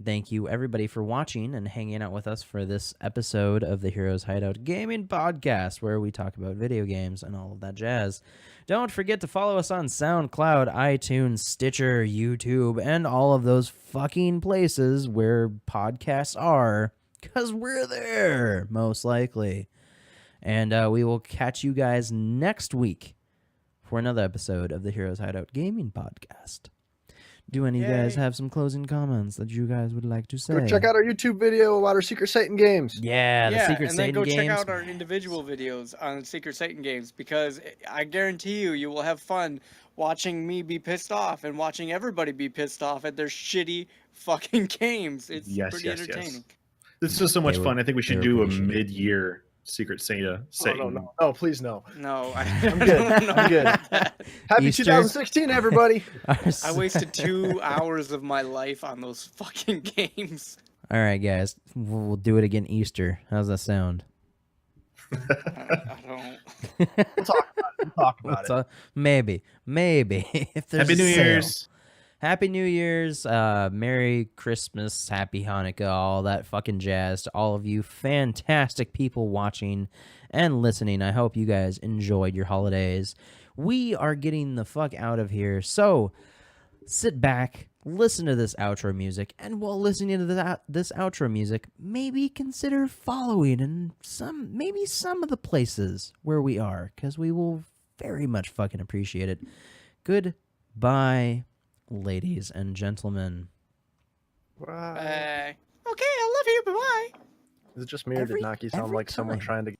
thank you, everybody, for watching and hanging out with us for this episode of the Heroes Hideout Gaming Podcast, where we talk about video games and all of that jazz. Don't forget to follow us on SoundCloud, iTunes, Stitcher, YouTube, and all of those fucking places where podcasts are, because we're there, most likely. And we will catch you guys next week for another episode of the Heroes Hideout Gaming Podcast. Do any of you guys Yay. have some closing comments that you guys would like to say? Go check out our YouTube video about our Secret Satan games. Yeah, the Secret and Satan then go games. check out our individual videos on Secret Satan games, because I guarantee you will have fun watching me be pissed off and watching everybody be pissed off at their shitty fucking games. It's pretty entertaining. This is so much They were- fun. I think we they should were do a pretty shitty. mid-year Secret Satan. No, please no. No, I'm good. I'm good. Happy Easter. 2016, everybody. I wasted 2 hours of my life on those fucking games. All right, guys. We'll do it again Easter. How's that sound? I don't. We'll talk about it. Maybe. If there's Happy a New sale. Year's. Happy New Year's, Merry Christmas, Happy Hanukkah, all that fucking jazz to all of you fantastic people watching and listening. I hope you guys enjoyed your holidays. we are getting the fuck out of here. So sit back, listen to this outro music, and while listening to this outro music, maybe consider following in maybe some of the places where we are, because we will very much fucking appreciate it. Goodbye, ladies and gentlemen. Bye. Okay, I love you. Bye bye. Is it just me, or did Naki sound like someone time. trying to